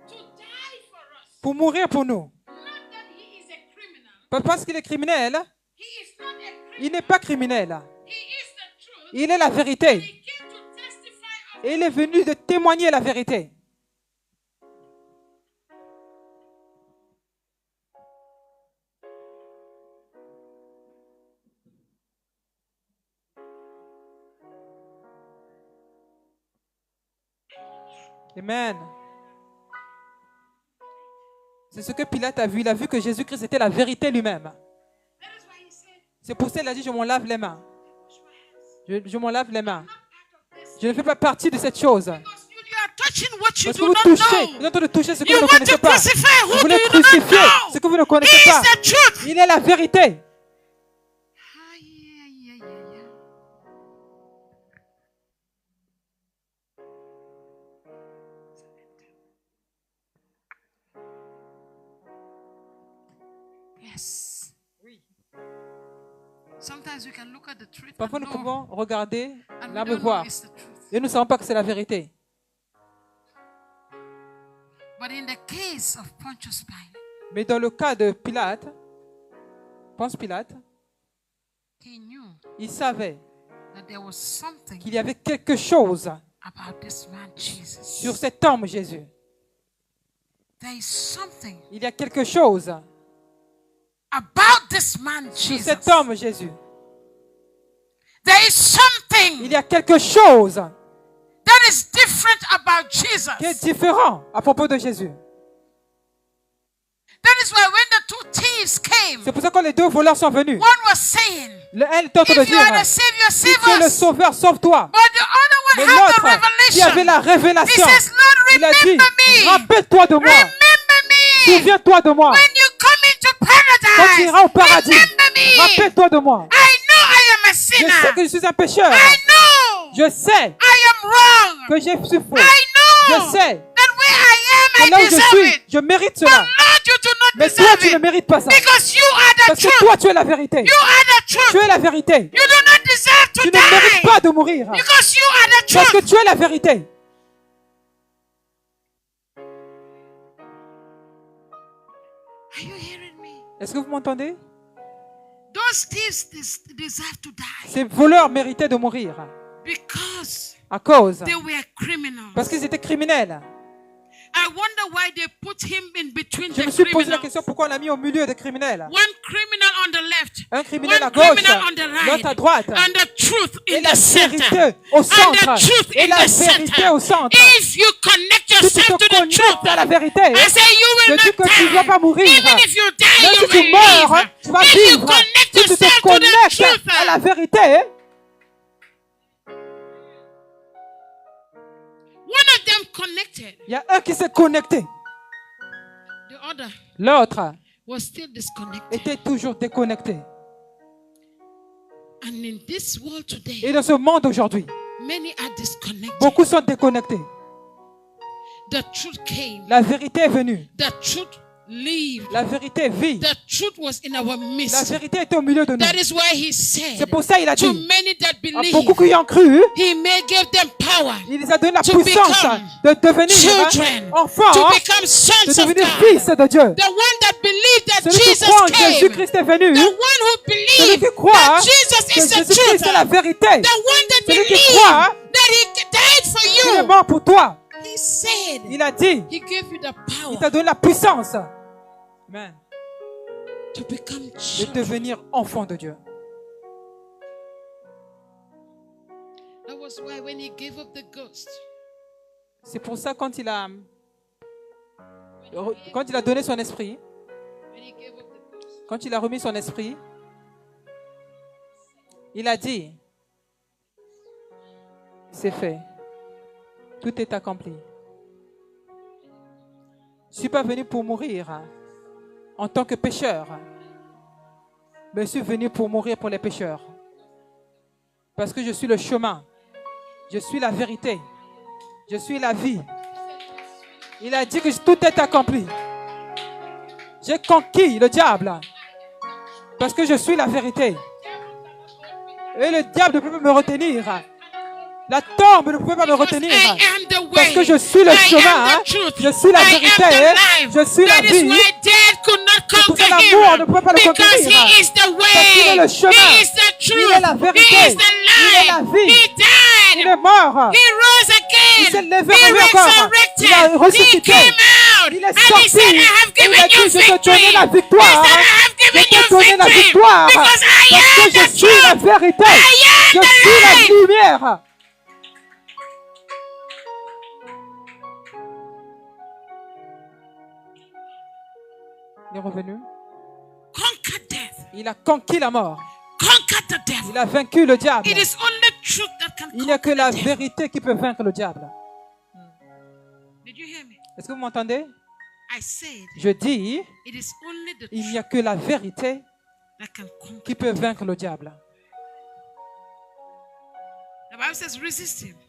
to die for us. pour mourir pour nous. Not that he is a criminal. Pas parce qu'il est criminel. He is not a criminal. Il n'est pas criminel. He is the truth. Il est la vérité. He came to testify of Et il est venu de témoigner la vérité. Amen. C'est ce que Pilate a vu. Il a vu que Jésus-Christ était la vérité lui-même. That is why he said, C'est pour ça qu'il a dit, je m'en lave les mains. wash my hands. Je m'en lave les mains. Not part of this. Je ne fais pas partie de cette chose. Because you are touching what you Parce que do vous not touchez, know. vous êtes en train de toucher ce que You vous ne want connaissez to pas. crucify who Vous do voulez you do not crucifier ce know. que vous ne He connaissez is pas. the truth. Il est la vérité. Ah, yeah. Yes. Sometimes we can look at the truth Parfois, and nous know, pouvons regarder, and we là, me don't know voir. it's the truth. Et nous ne savons pas que c'est la vérité. But in the case of Pontius Pilate, Mais dans le cas de Pilate, Ponce Pilate, he knew il savait that there was something qu'il y avait quelque chose about this man Jesus. sur cet homme Jésus. There is something Il y a quelque chose about this man sur Jesus. cet homme Jésus. There is something Il y a quelque chose that is different about Jesus. qui est différent à propos de Jésus. That is why when the two thieves came, C'est pour ça que quand les deux voleurs sont venus, one was saying, le un était en train de if you dire, are the Savior, si save tu es le us. sauveur, sauve-toi. But the Mais other one had the l'autre, qui avait la revelation. He révélation, says, Lord, il a dit, remember me. rappelle-toi de moi, Remember me. souviens-toi de moi. When you come into Quand tu paradise, iras au paradis, remember me. rappelle-toi de moi. I know I am a Je sinner. sais que je suis un pécheur. I know Je sais I am wrong. que j'ai souffert. I Je know sais that where I que am, là I où je deserve suis, it. je mérite But cela. Lord, you do not Mais toi, deserve tu ne it. mérites pas ça. Because you are the Parce que truth. toi, tu es la vérité. You are the Tu truth. es la vérité. You do not deserve to Tu ne mérites die. pas de mourir. Because you are the Parce que truth. tu es la vérité. Are you hearing me? Est-ce que vous m'entendez? Those thieves deserve to die Ces voleurs méritaient de mourir. because À cause. they were criminals. Parce qu'ils étaient criminels. I wonder why they put him in between Je the me suis posé la criminals. question pourquoi on l'a mis au milieu des criminels. One criminal on the left, Un criminel à one gauche, criminal on the l'autre à right, droite. and the truth Et in la the center. vérité au And the centre. truth Et in la the vérité center. au centre. If you connect Si tu yourself te to the connectes truth, à la vérité, I say you je will dis not que tu ne vas die. pas mourir. Even if you die, Même you si tu will meurs, live. tu vas If you vivre. connect Si tu te yourself to the connectes truth, à la vérité, one of them connected. il y a un qui s'est connecté. The other L'autre was still disconnected. était toujours déconnecté. And in this world today, Et dans ce monde aujourd'hui, many are disconnected. beaucoup sont déconnectés. The truth came. La vérité est venue. The truth lived. La vérité vit. The truth was in our La midst. vérité était au milieu de nous. That is why he C'est said, pour ça qu'il a to dit, many that à beaucoup believe, qui ont cru, he may give them power il les a donné la to puissance become de devenir children, enfants, to become de sons of devenir God. fils de Dieu. The one that believed that Celui qui Jesus croit en came. Jésus-Christ est venu. The one who Celui believed qui croit that Jesus que is the truth. Jésus-Christ est la vérité. The one that Celui qui believed croit that he died for qu'il est you. mort pour toi. He said, Il a dit, he gave you the il power t'a donné la puissance Amen. to become de children. devenir enfant de Dieu. That was why when he gave up the ghost, C'est pour ça quand il a donné son esprit, when he gave up the ghost, quand il a remis son esprit, il a dit, c'est fait. Tout est accompli. Je ne suis pas venu pour mourir en tant que pécheur, mais je suis venu pour mourir pour les pécheurs. Parce que je suis le chemin, je suis la vérité, Je suis la vie. Il a dit que tout est accompli. J'ai conquis le diable. Parce que je suis la vérité. Et le diable ne peut pas me retenir. La tombe ne peut pas me retenir. Parce que je suis le chemin. Je suis la vérité. Je suis la vie. C'est pour ça l'amour ne peut pas le conquérir. Parce qu'il est le chemin. Il est la vérité. Il est la vie. Il est mort. Il s'est levé encore. Il a ressuscité. Il est sorti. Il a dit, je te donne la victoire. Je te donne la victoire. Parce que je suis la vérité. Je suis la lumière. Il est revenu. Il a conquis la mort. Il a vaincu le diable. Il n'y a que la vérité qui peut vaincre le diable. Est-ce que vous m'entendez? Je dis, il n'y a que la vérité qui peut vaincre le diable.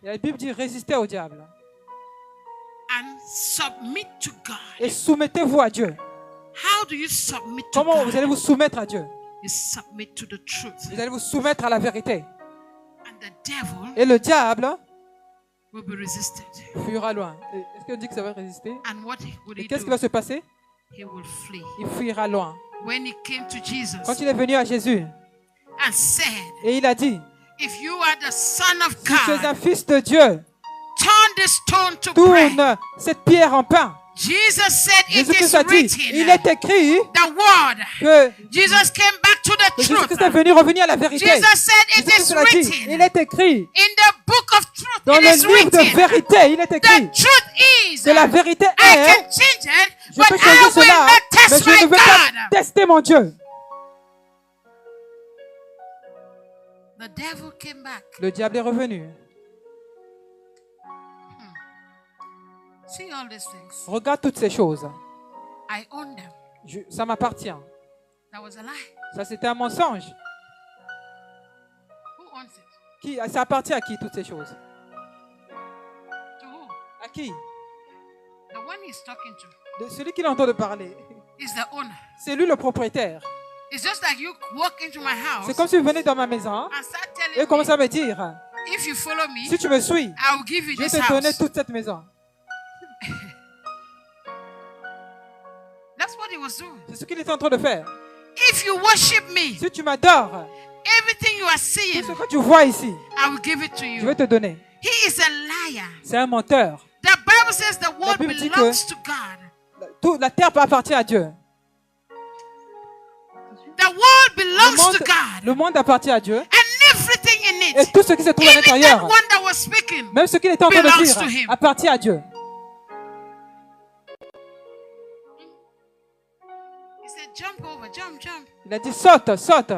La Bible dit résister au diable. Et soumettez-vous à Dieu. Comment vous allez vous soumettre à Dieu? Vous allez vous soumettre à la vérité. Et le diable fuira loin. Est-ce qu'on dit que ça va résister? Et qu'est-ce qui va se passer? Il fuira loin. Quand il est venu à Jésus et il a dit, si tu es un fils de Dieu, tourne cette pierre en pain. Jésus-Christ a dit, il est écrit que Jésus-Christ est venu revenir à la vérité. Jésus-Christ a dit, il est écrit dans le livre de vérité, il est écrit que la vérité est, je peux changer cela, mais je ne veux pas tester mon Dieu. Le diable est revenu. Regarde toutes ces choses. Ça m'appartient. Ça, c'était un mensonge. Ça appartient à qui, toutes ces choses? À qui? Celui qui est en train de parler. C'est lui le propriétaire. C'est comme si vous venez dans ma maison et commencez à me dire, si tu me suis, je vais te donner toute cette maison. C'est ce qu'il est en train de faire. Si tu m'adores, tout ce que tu vois ici, je vais te donner. C'est un menteur. La Bible dit que la terre appartient à Dieu. Le monde appartient à Dieu. Et tout ce qui se trouve à l'intérieur, même ce qu'il est en train de dire, appartient à Dieu. Il a dit saute, saute.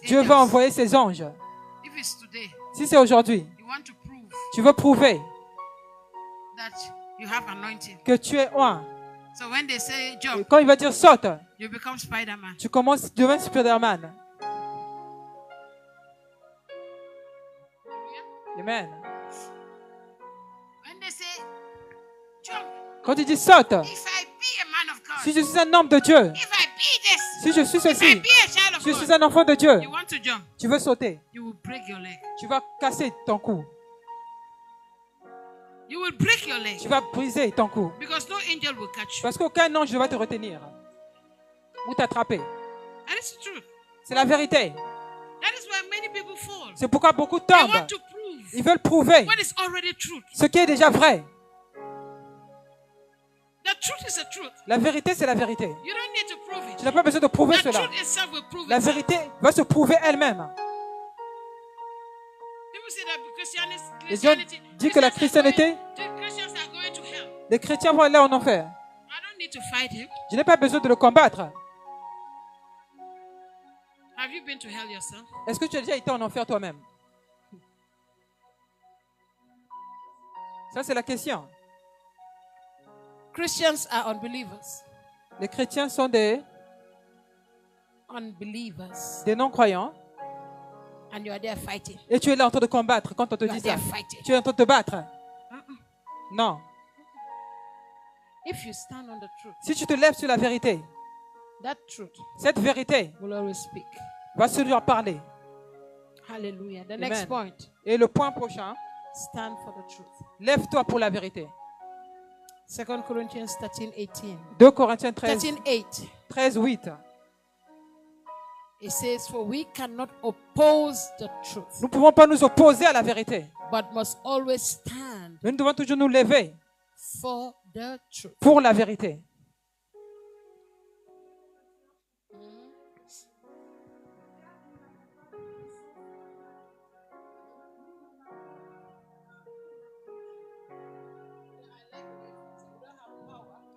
Dieu va envoyer ses anges. Si c'est aujourd'hui, tu veux prouver que tu es un. Quand il va dire saute, tu commences à devenir Spider-Man. Amen. Quand il dit saute, si je suis un homme de Dieu, si je suis ceci, si je suis un enfant de Dieu, tu veux sauter, tu vas casser ton cou. Tu vas briser ton cou. Parce qu'aucun ange ne va te retenir ou t'attraper. C'est la vérité. C'est pourquoi beaucoup tombent. Ils veulent prouver ce qui est déjà vrai. La vérité, c'est la vérité. Tu n'as pas besoin de prouver cela. La vérité va se prouver elle-même. Les gens disent que la chrétienté, les chrétiens vont aller en enfer. Je n'ai pas besoin de le combattre. Est-ce que tu as déjà été en enfer toi-même? Ça, c'est la question. Christians are unbelievers. Les chrétiens sont des Unbelievers. non-croyants. and you are there fighting. Et tu es là en train de combattre quand on te You are dit ça. there fighting. Tu es en train de te battre. Non. If you stand on the truth, Si tu te lèves sur la vérité, that truth cette vérité will always speak. va se lui en parler. Hallelujah. The Amen. next point, Et le point prochain, stand for the truth. lève-toi pour la vérité. 2 Corinthians 13:18. 2 Corinthiens 13, 13:8. 13, 8. It says, for we cannot oppose the truth, Nous ne pouvons pas nous opposer à la vérité. but must always stand Mais nous devons toujours nous lever for the truth. pour la vérité.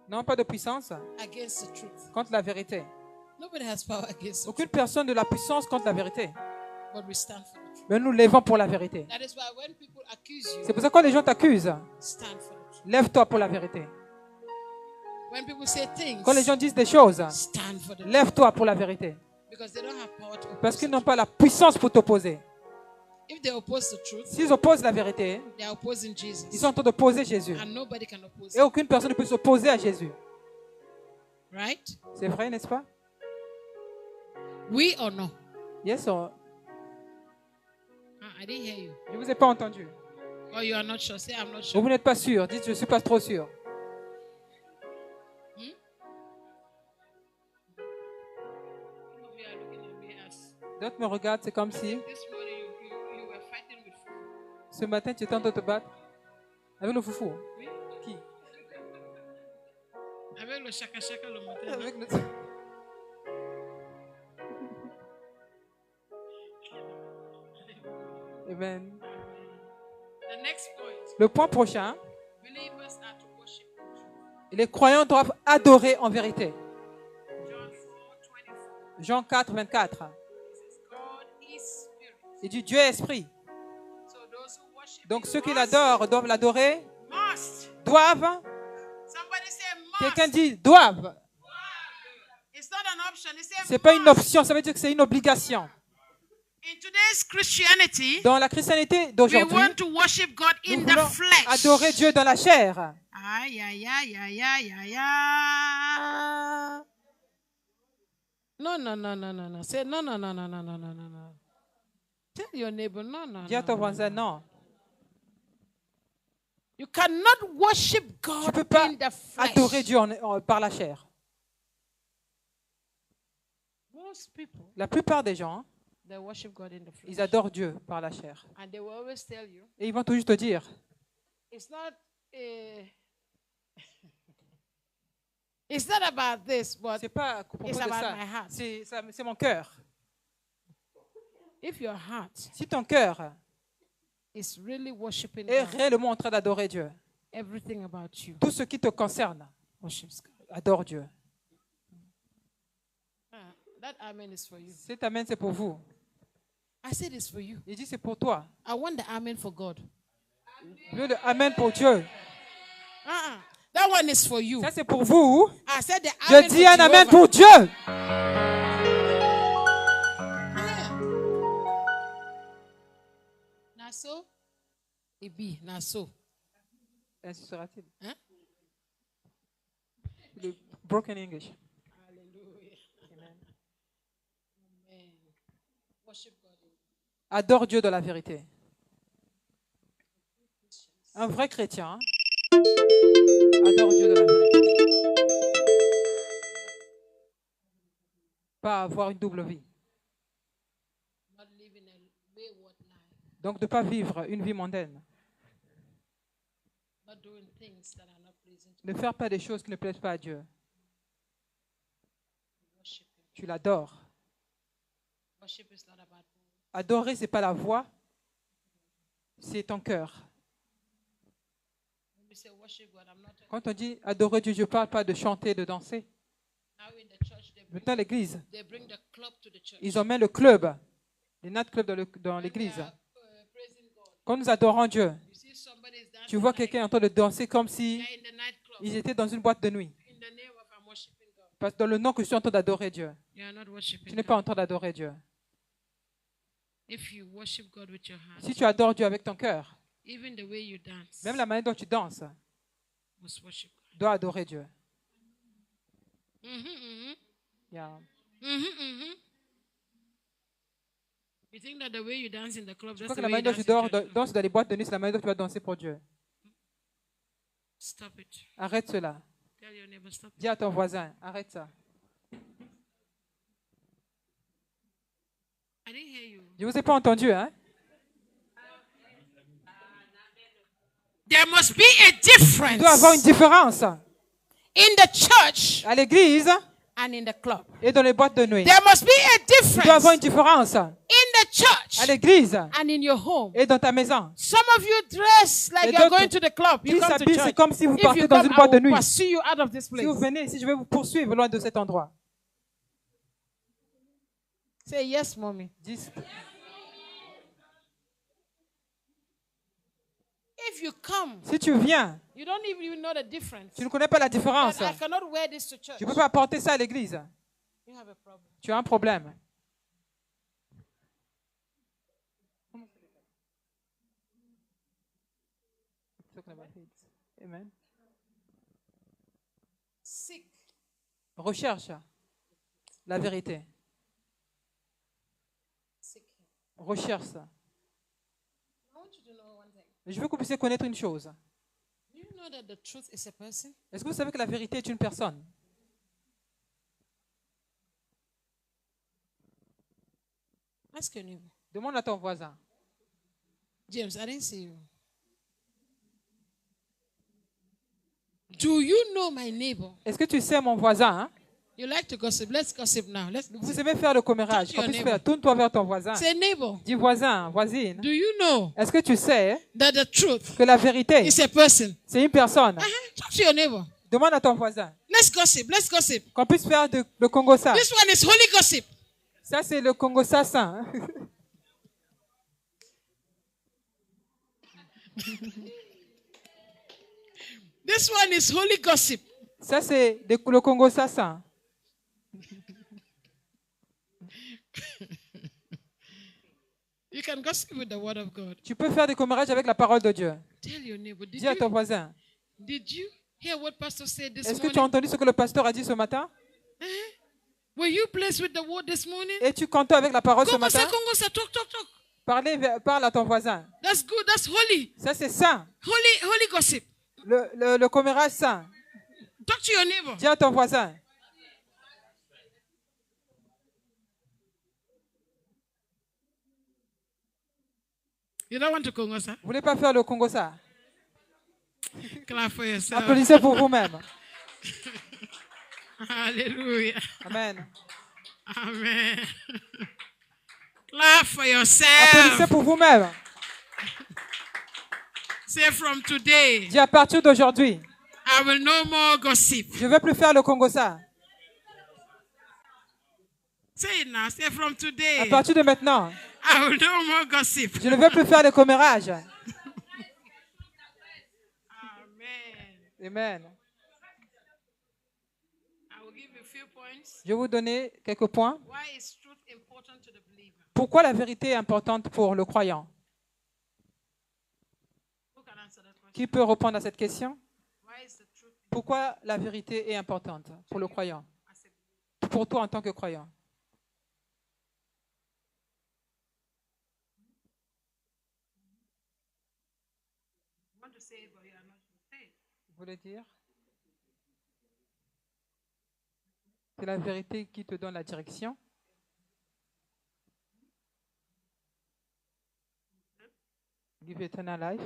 Non, pas de puissance Against the truth. contre la vérité. Nobody has power against the Aucune truth, personne de la puissance contre la vérité. but we stand for the truth. Mais nous levons pour la vérité. That is why when people accuse C'est you, pour ça que quand les gens t'accusent, stand for the truth. lève-toi pour la vérité. When people say things, Quand les gens disent des choses, stand for the truth. lève-toi pour la vérité. Because they don't have power to Parce oppose qu'ils it. n'ont pas la puissance pour t'opposer. If they oppose the truth, S'ils opposent la vérité, they are opposing Jesus. ils sont en train d'opposer Jésus. And nobody can oppose Et it. aucune personne ne peut s'opposer à Jésus. Right? C'est vrai, n'est-ce pas? We or no? Yes or... I didn't hear you. Je ne vous ai pas entendu. Oh, you are not sure. Say, I'm not sure. Vous n'êtes pas sûr. Dites, je ne suis pas trop sûr. Some of you are looking at me as D'autres me regardent, c'est comme si this morning you were fighting with food. ce matin tu es en train de te battre avec le foufou. Oui? Qui? Avec le chaka chaka le matin. Avec le... Amen. The next point. Le point prochain, Believers are to worship the truth. les croyants doivent adorer en vérité. John 4:24. Jean 4, 24. It says, God is spirit. Il dit Dieu est esprit. So those who worship Donc him ceux qui must- l'adorent doivent l'adorer, must. doivent. Somebody say must. Quelqu'un dit doivent. It's not an option. It's a C'est pas une must. option, ça veut dire que c'est une obligation. In today's Christianity, Dans la christianité we d'aujourd'hui, want to worship God nous in the voulons flesh. adorer Dieu dans la chair. Ay, ay, ay, ay, ay, ay, ay. No, no, no, no, no, no. Say no, no, no, no, no, no, no, no, no. Tell your neighbor, no, no, Dis à no, ton no. voisin non. You cannot worship Tu ne God peux pas in the flesh. adorer Dieu par la chair. Most people, La plupart des gens, they worship God in the flesh. ils adorent Dieu par la chair. And they will always tell you, Et ils vont toujours te dire, it's not it's not about this, but c'est pas à propos de it's about ça, my heart. c'est mon cœur. If your heart Si ton cœur is really worshiping est God, réellement en train d'adorer Dieu, everything about you tout ce qui te concerne, worships God. adore Dieu. That amen is for you. Cet amen, c'est pour vous. I said it's for you. Il dit, c'est pour toi. I want the amen for God. Je veux le amen pour Dieu. That one is for you. Ça, c'est pour vous. I said the Je amen dis for un amen Jehovah. pour Dieu. Naso, Ibi, Naso. Ainsi sera-t-il. Hein? Le broken English. Hallelujah. Amen. Worship God. Adore Dieu dans la vérité. Un vrai chrétien adore Dieu dans la vérité. Pas avoir une double vie. Not living a wayward life. Donc de ne pas vivre une vie mondaine. Not doing things that are not pleasing to Ne faire pas des choses qui ne plaisent pas à Dieu. worship Him. Tu l'adores. Worship is not about Adorer, ce n'est pas la voix, c'est ton cœur. when we say worship God, I'm not talking Quand on dit adorer Dieu, je ne parle pas de chanter, de danser. now in the church Maintenant, l'église, they bring the club to the church. ils emmènent le club, les nightclubs dans When they l'église. are, praising God. Quand nous adorons Dieu, You see somebody is dancing tu vois like quelqu'un en train de danser comme si they're in the nightclub. ils étaient dans une boîte de nuit. In the name of I'm worshiping God. Parce que dans le nom que je suis en train d'adorer Dieu, You are not tu worshiping n'es God. pas en train d'adorer Dieu. If you worship God with your heart, Si tu adores Dieu avec ton cœur, even the way you dance même la manière dont tu danses, must worship God. doit adorer Dieu. Mm-hmm. Yeah. You think that the way you dance in the club, Je that's crois que the la way you manière dont dance tu in church? danses dans les boîtes de nuit, c'est la manière dont tu vas danser pour Dieu. Stop it. Arrête cela. Tell your neighbor, stop it. Dis à ton voisin, arrête ça. I didn't hear you. Je ne vous ai pas entendu, hein? There must be a difference Il doit y avoir une différence in the church à l'église and in the club. et dans les boîtes de nuit. There must be a Il doit y avoir difference une différence à in the church l'église and in your home. et dans ta maison. Some of you dress like Et you're d'autres going to the club. You qui come to s'habillent, c'est church. comme si vous If partez you dans come, une I boîte de will nuit. pursue you out of this Si place. vous venez ici, je vais vous poursuivre loin de cet endroit. Say yes, mommy. Dis, If you come, si tu viens, you don't even know the difference. tu ne connais pas la But différence. I cannot wear this to church. Tu ne peux pas apporter ça à l'église. You have a problem. Tu as un problème. Amen. Seek. Recherche la vérité. Seek him. Recherche ça. I want you to know one thing. Je veux que vous puissiez connaître une chose. Do you know that the truth is a person? Est-ce que vous savez que la vérité est une personne? Ask your neighbor. Demande à ton voisin. James, I didn't see you. Do you know my neighbor? Est-ce que tu sais mon voisin? Hein? You like to gossip. Let's gossip now. Let's Vous aimez faire le commérage. Touch your Qu'on puisse neighbor. faire. Tourne-toi vers ton voisin. say neighbor. Dis voisin, voisine. Do you know Est-ce que tu sais that the truth que la vérité, is a person? c'est une personne? Talk to your neighbor. Demande à ton voisin. Let's gossip. Let's gossip. Qu'on puisse faire le Congo ça. This one is holy gossip. Ça, c'est le Congo Sassin. Hein? This one is holy gossip. Ça, c'est le Congo Sassin. You can gossip with the word of God. Tu peux faire des commérages avec la parole de Dieu. Tell your neighbor. Dis à ton voisin. Did you hear what pastor said this Est-ce que tu as morning? entendu ce que le pasteur a dit ce matin? Were you blessed with the word this morning? Et tu cantes avec la parole ce matin? Congo, talk. Parle à ton voisin. That's good. That's holy. Ça, c'est saint. Holy gossip. Le commérage saint. Talk to your neighbor. Dis à ton voisin. You don't want to Congo, sir? Vous voulez pas faire le Congo ça? Clap for yourself. Applaudissez pour vous-même. Hallelujah. Amen. Amen. Clap for Applaudissez yourself. pour vous-même. Say from today, Dis à partir d'aujourd'hui, I will no more gossip. je ne vais plus faire le Congo ça. Say it now. Say from À today, partir de maintenant, I will no more gossip. je ne vais plus faire le commérage. Amen. Amen. I will give you a few points. Je vais vous donner quelques points. Why is truth important to the believer? Pourquoi la vérité est importante pour le croyant? Who can answer that question? Qui peut répondre à cette question? Why is the truth Pourquoi la vérité est importante pour le croyant? as a Pour toi en tant que croyant. you want to say it, but you are not say it. Vous voulez dire? C'est la vérité qui te donne la direction. Give you eternal life.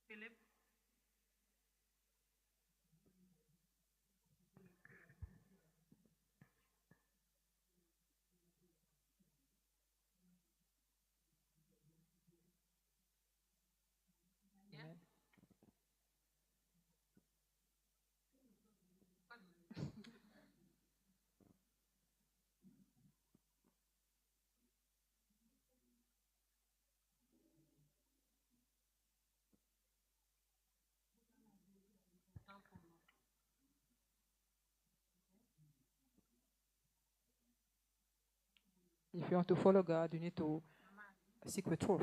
Philip. If you want to follow God, you need to seek the truth.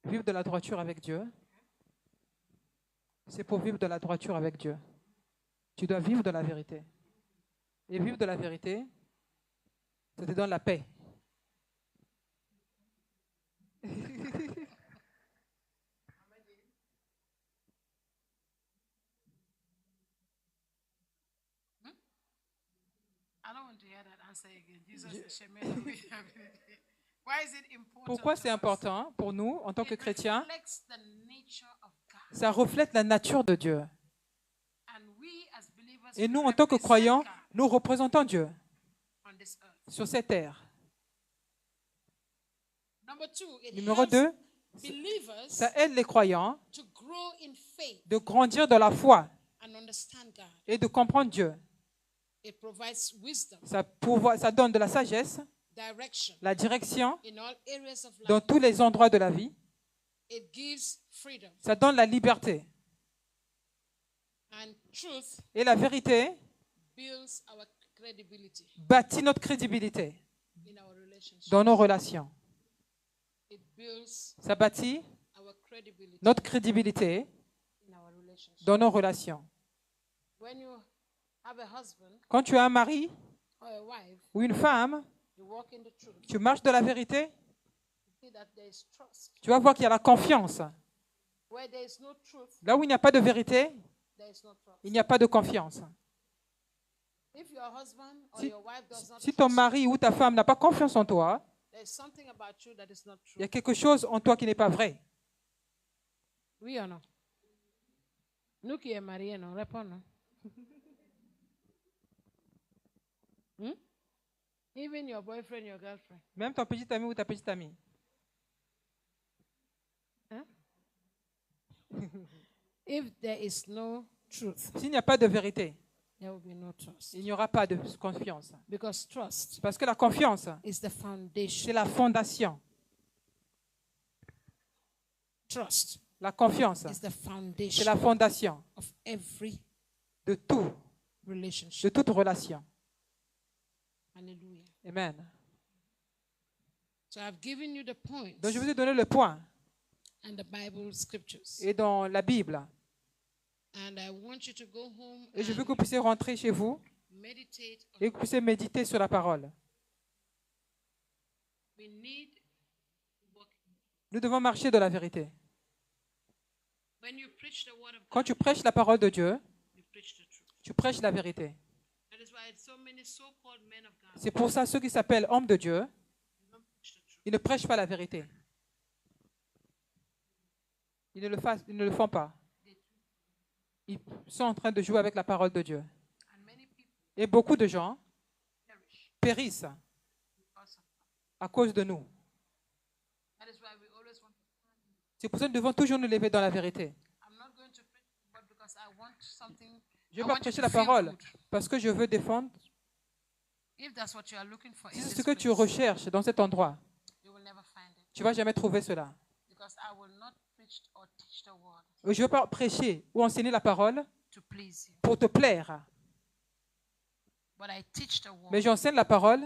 Vivre de la droiture avec Dieu, c'est pour vivre de la droiture avec Dieu. Tu dois vivre de la vérité. Et vivre de la vérité, ça te donne la paix. I don't want to hear that answer again. Jesus is Shemaiah. Why is it important? Pourquoi c'est to us? important pour nous, en tant que It chrétiens? reflects the nature of God. Ça reflète la nature de Dieu. And we as believers Et nous, we en tant que represent croyants, God nous représentons Dieu on this earth. sur cette terre. Number two, it Numéro helps 2, believers ça aide les croyants to grow in faith de grandir dans la foi and understand God. et de comprendre Dieu. It provides wisdom, Ça donne de la sagesse, direction la direction in all areas of dans life. tous les endroits de la vie. It gives freedom. Ça donne la liberté. And truth Et la vérité builds our credibility bâtit notre crédibilité in our relationship. dans nos relations. It builds Ça bâtit our credibility notre crédibilité in our relationship. dans nos relations. When you have a husband Quand tu as un mari or a wife, ou une femme, you walk in the truth. tu marches de la vérité, You see that there is trust. tu vas voir qu'il y a la confiance. Where there is no truth, Là où il n'y a pas de vérité, there is no trust. il n'y a pas de confiance. If your husband or Si- your wife does not Si ton trust, mari ou ta femme n'a pas confiance en toi, there is something about you that is not il y true. a quelque chose en toi qui n'est pas vrai. Oui ou non? Nous qui sommes mariés, non, réponds non. Hmm? Even your boyfriend, your girlfriend. Même ton petit ami ou ta petite amie. If there is no truth, S'il n'y a pas de vérité, there will be no trust. il n'y aura pas de confiance. Because trust Parce que la confiance, is the foundation. c'est la fondation. Trust La confiance, is the c'est foundation la fondation of every de tout, de relationship. toute relation. Hallelujah. Amen. So I've given you the points Donc je vous ai donné le point. and the Bible scriptures. Et dans la Bible, And I want you to go home et je veux and que vous puissiez rentrer chez vous meditate on. et que vous puissiez méditer sur la parole. We need to walk. Nous devons marcher de la vérité. When you preach the word of Quand God, tu prêches la parole de Dieu, you preach the truth. tu prêches la vérité. That is why so many so-called men of God C'est pour ça ceux qui s'appellent hommes de Dieu, don't preach the truth. ils ne prêchent pas la vérité. Ils ne le font pas. Ils sont en train de jouer avec la parole de Dieu. And many people Et beaucoup de gens perish périssent because of that. à cause de nous. That is why we always want to. C'est pour ça que nous devons toujours nous lever dans la vérité. I'm not going to preach the word because I want something. Je I ne vais want pas you prêcher to la feel parole good. parce que je veux défendre. If that's what you are looking for Si in c'est this ce que tu place, recherches dans cet endroit, you will never find it. tu ne vas jamais trouver cela. Because I will not preach or teach the word Je ne veux pas prêcher ou enseigner la parole to please you. pour te plaire. But I teach the word. Mais j'enseigne la parole,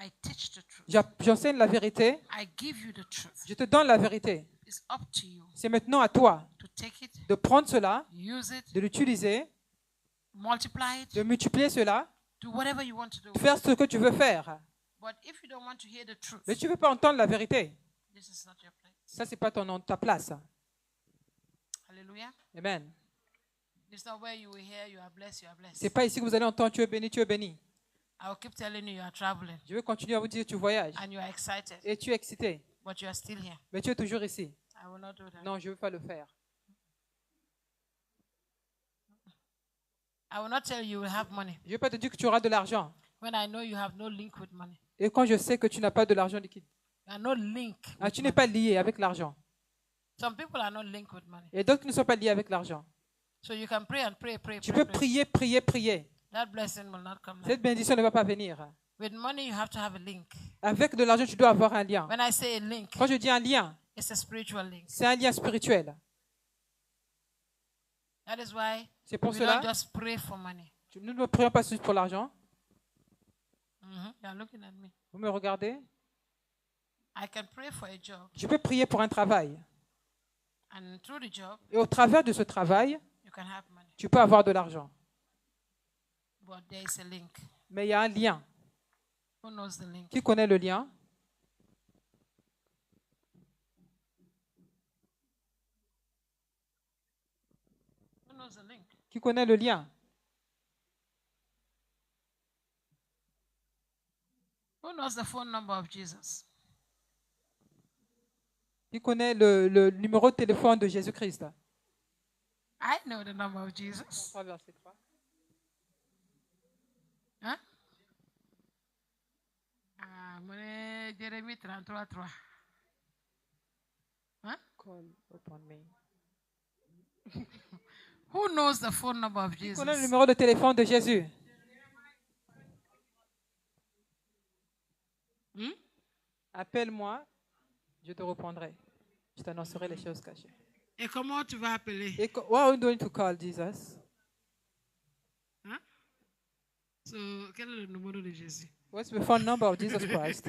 I teach the truth. j'enseigne la vérité, I give you the truth. je te donne la vérité. It's up to you C'est maintenant à toi to take it, de prendre cela, use it, de l'utiliser, multiply it, de multiplier cela, do whatever you want to do. de faire ce que tu veux faire. But if you don't want to hear the truth, Mais tu ne veux pas entendre la vérité. this is not your place. Ça, ce n'est pas ta place. Hallelujah. Amen. It's not where you will hear you are blessed, you are blessed. Ce n'est pas ici que vous allez entendre tu es béni, tu es béni. I will keep telling you you are traveling Je vais continuer à vous dire tu voyages and you are excited, et tu es excité, but you are still here. mais tu es toujours ici. I will not do that. Non, je ne veux pas le faire. I will not tell you you will have money Je ne vais pas te dire que tu auras de l'argent. when I know you have no link with money. Et quand je sais que tu n'as pas de l'argent liquide, You are no link. ah, with tu n'es money. pas lié avec l'argent. Some people are not linked with money. Et d'autres qui ne sont pas liés avec l'argent. So you can pray and pray, pray, Tu pray, peux pray. prier, prier, prier. That blessing will not come. Cette bénédiction ne va pas venir. With money, you have to have a link. Avec de l'argent, tu dois avoir un lien. When I say a link, Quand je dis un lien, it's a spiritual link. c'est un lien spirituel. That is why C'est pour we cela, don't just pray for money. nous ne prions pas juste pour l'argent. You're looking at me. Vous me regardez? I can pray for a job, Je peux prier pour un travail. and through the job, Et au travers de ce travail, you can have money. tu peux avoir de l'argent. But there is a link. Mais il y a un lien. Who knows the link? Qui connaît le lien? Who knows the link? Qui connaît le lien? Who knows the phone number of Jesus? Qui connaît le numéro de téléphone de Jésus-Christ? I know the number of Jesus. 3 verset 3. Hein? Jérémie 33, 3. Hein? Call upon me. Who knows the phone number of Qui connaît le Jesus? numéro de téléphone de Jésus? Appelle-moi, je te répondrai. Je t'annoncerai les choses cachées. Et comment tu vas appeler? Et what are you going to call Jesus? Hein? So, quel est le numéro de Jésus? What's the phone number of Jesus Christ?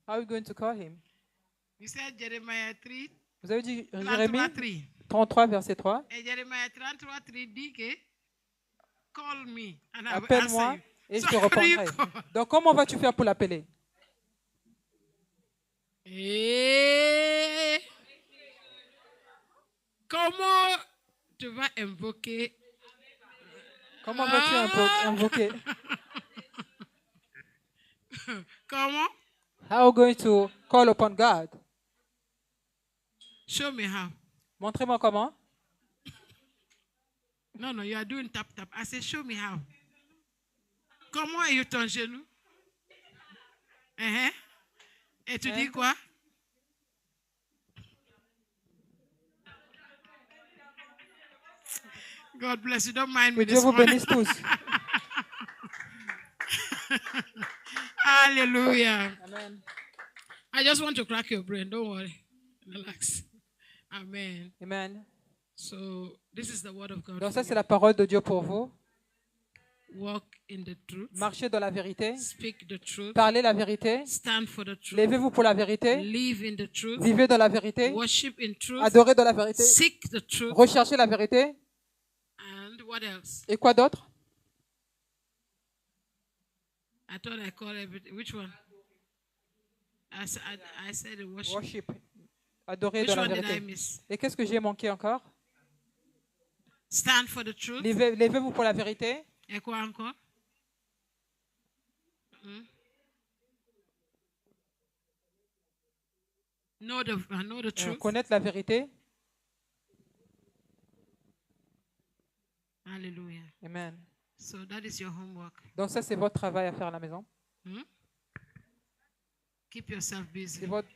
How are you going to call him? You said Jeremiah 3, Vous avez dit 33, Jérémie 3. 33, verset 3. Et Jeremiah 33, 3 dit que call me and I will Appelle-moi answer you. et je So te how do you répondrai. call? Donc, comment vas-tu faire pour l'appeler? Et comment tu vas invoquer? Comment vas-tu invoquer? Comment? How are you going to call upon God? Show me how. Montrez-moi comment. No, you are doing tap tap. I said, show me how. Comment est ton genou? Et tu dis quoi? God bless you. Don't mind Que me Dieu this vous morning. bénisse tous. Hallelujah. Amen. I just want to crack your brain. Don't worry. Relax. Amen. Amen. So this is the word of God. Donc for ça, you. c'est la parole de Dieu pour vous. Walk in the truth. Marchez dans la vérité. Speak the truth. Parlez la vérité. Stand for the truth. Levez-vous pour la vérité. Live in the truth. Vivez dans la vérité. Worship in truth. Adorez dans la vérité. Seek the truth. Recherchez la vérité. And what else? Et quoi d'autre? I thought I called everything. Which one? I said the worship. Worship. Adorez Which dans la one did I vérité. miss? Et qu'est-ce que j'ai manqué encore? Stand for the truth. Levez-vous pour la vérité. Et quoi encore? Know the truth. Connaître la vérité. Hallelujah. Amen. So that is your homework. Donc ça, c'est votre travail à faire à la maison. Keep yourself busy. C'est votre...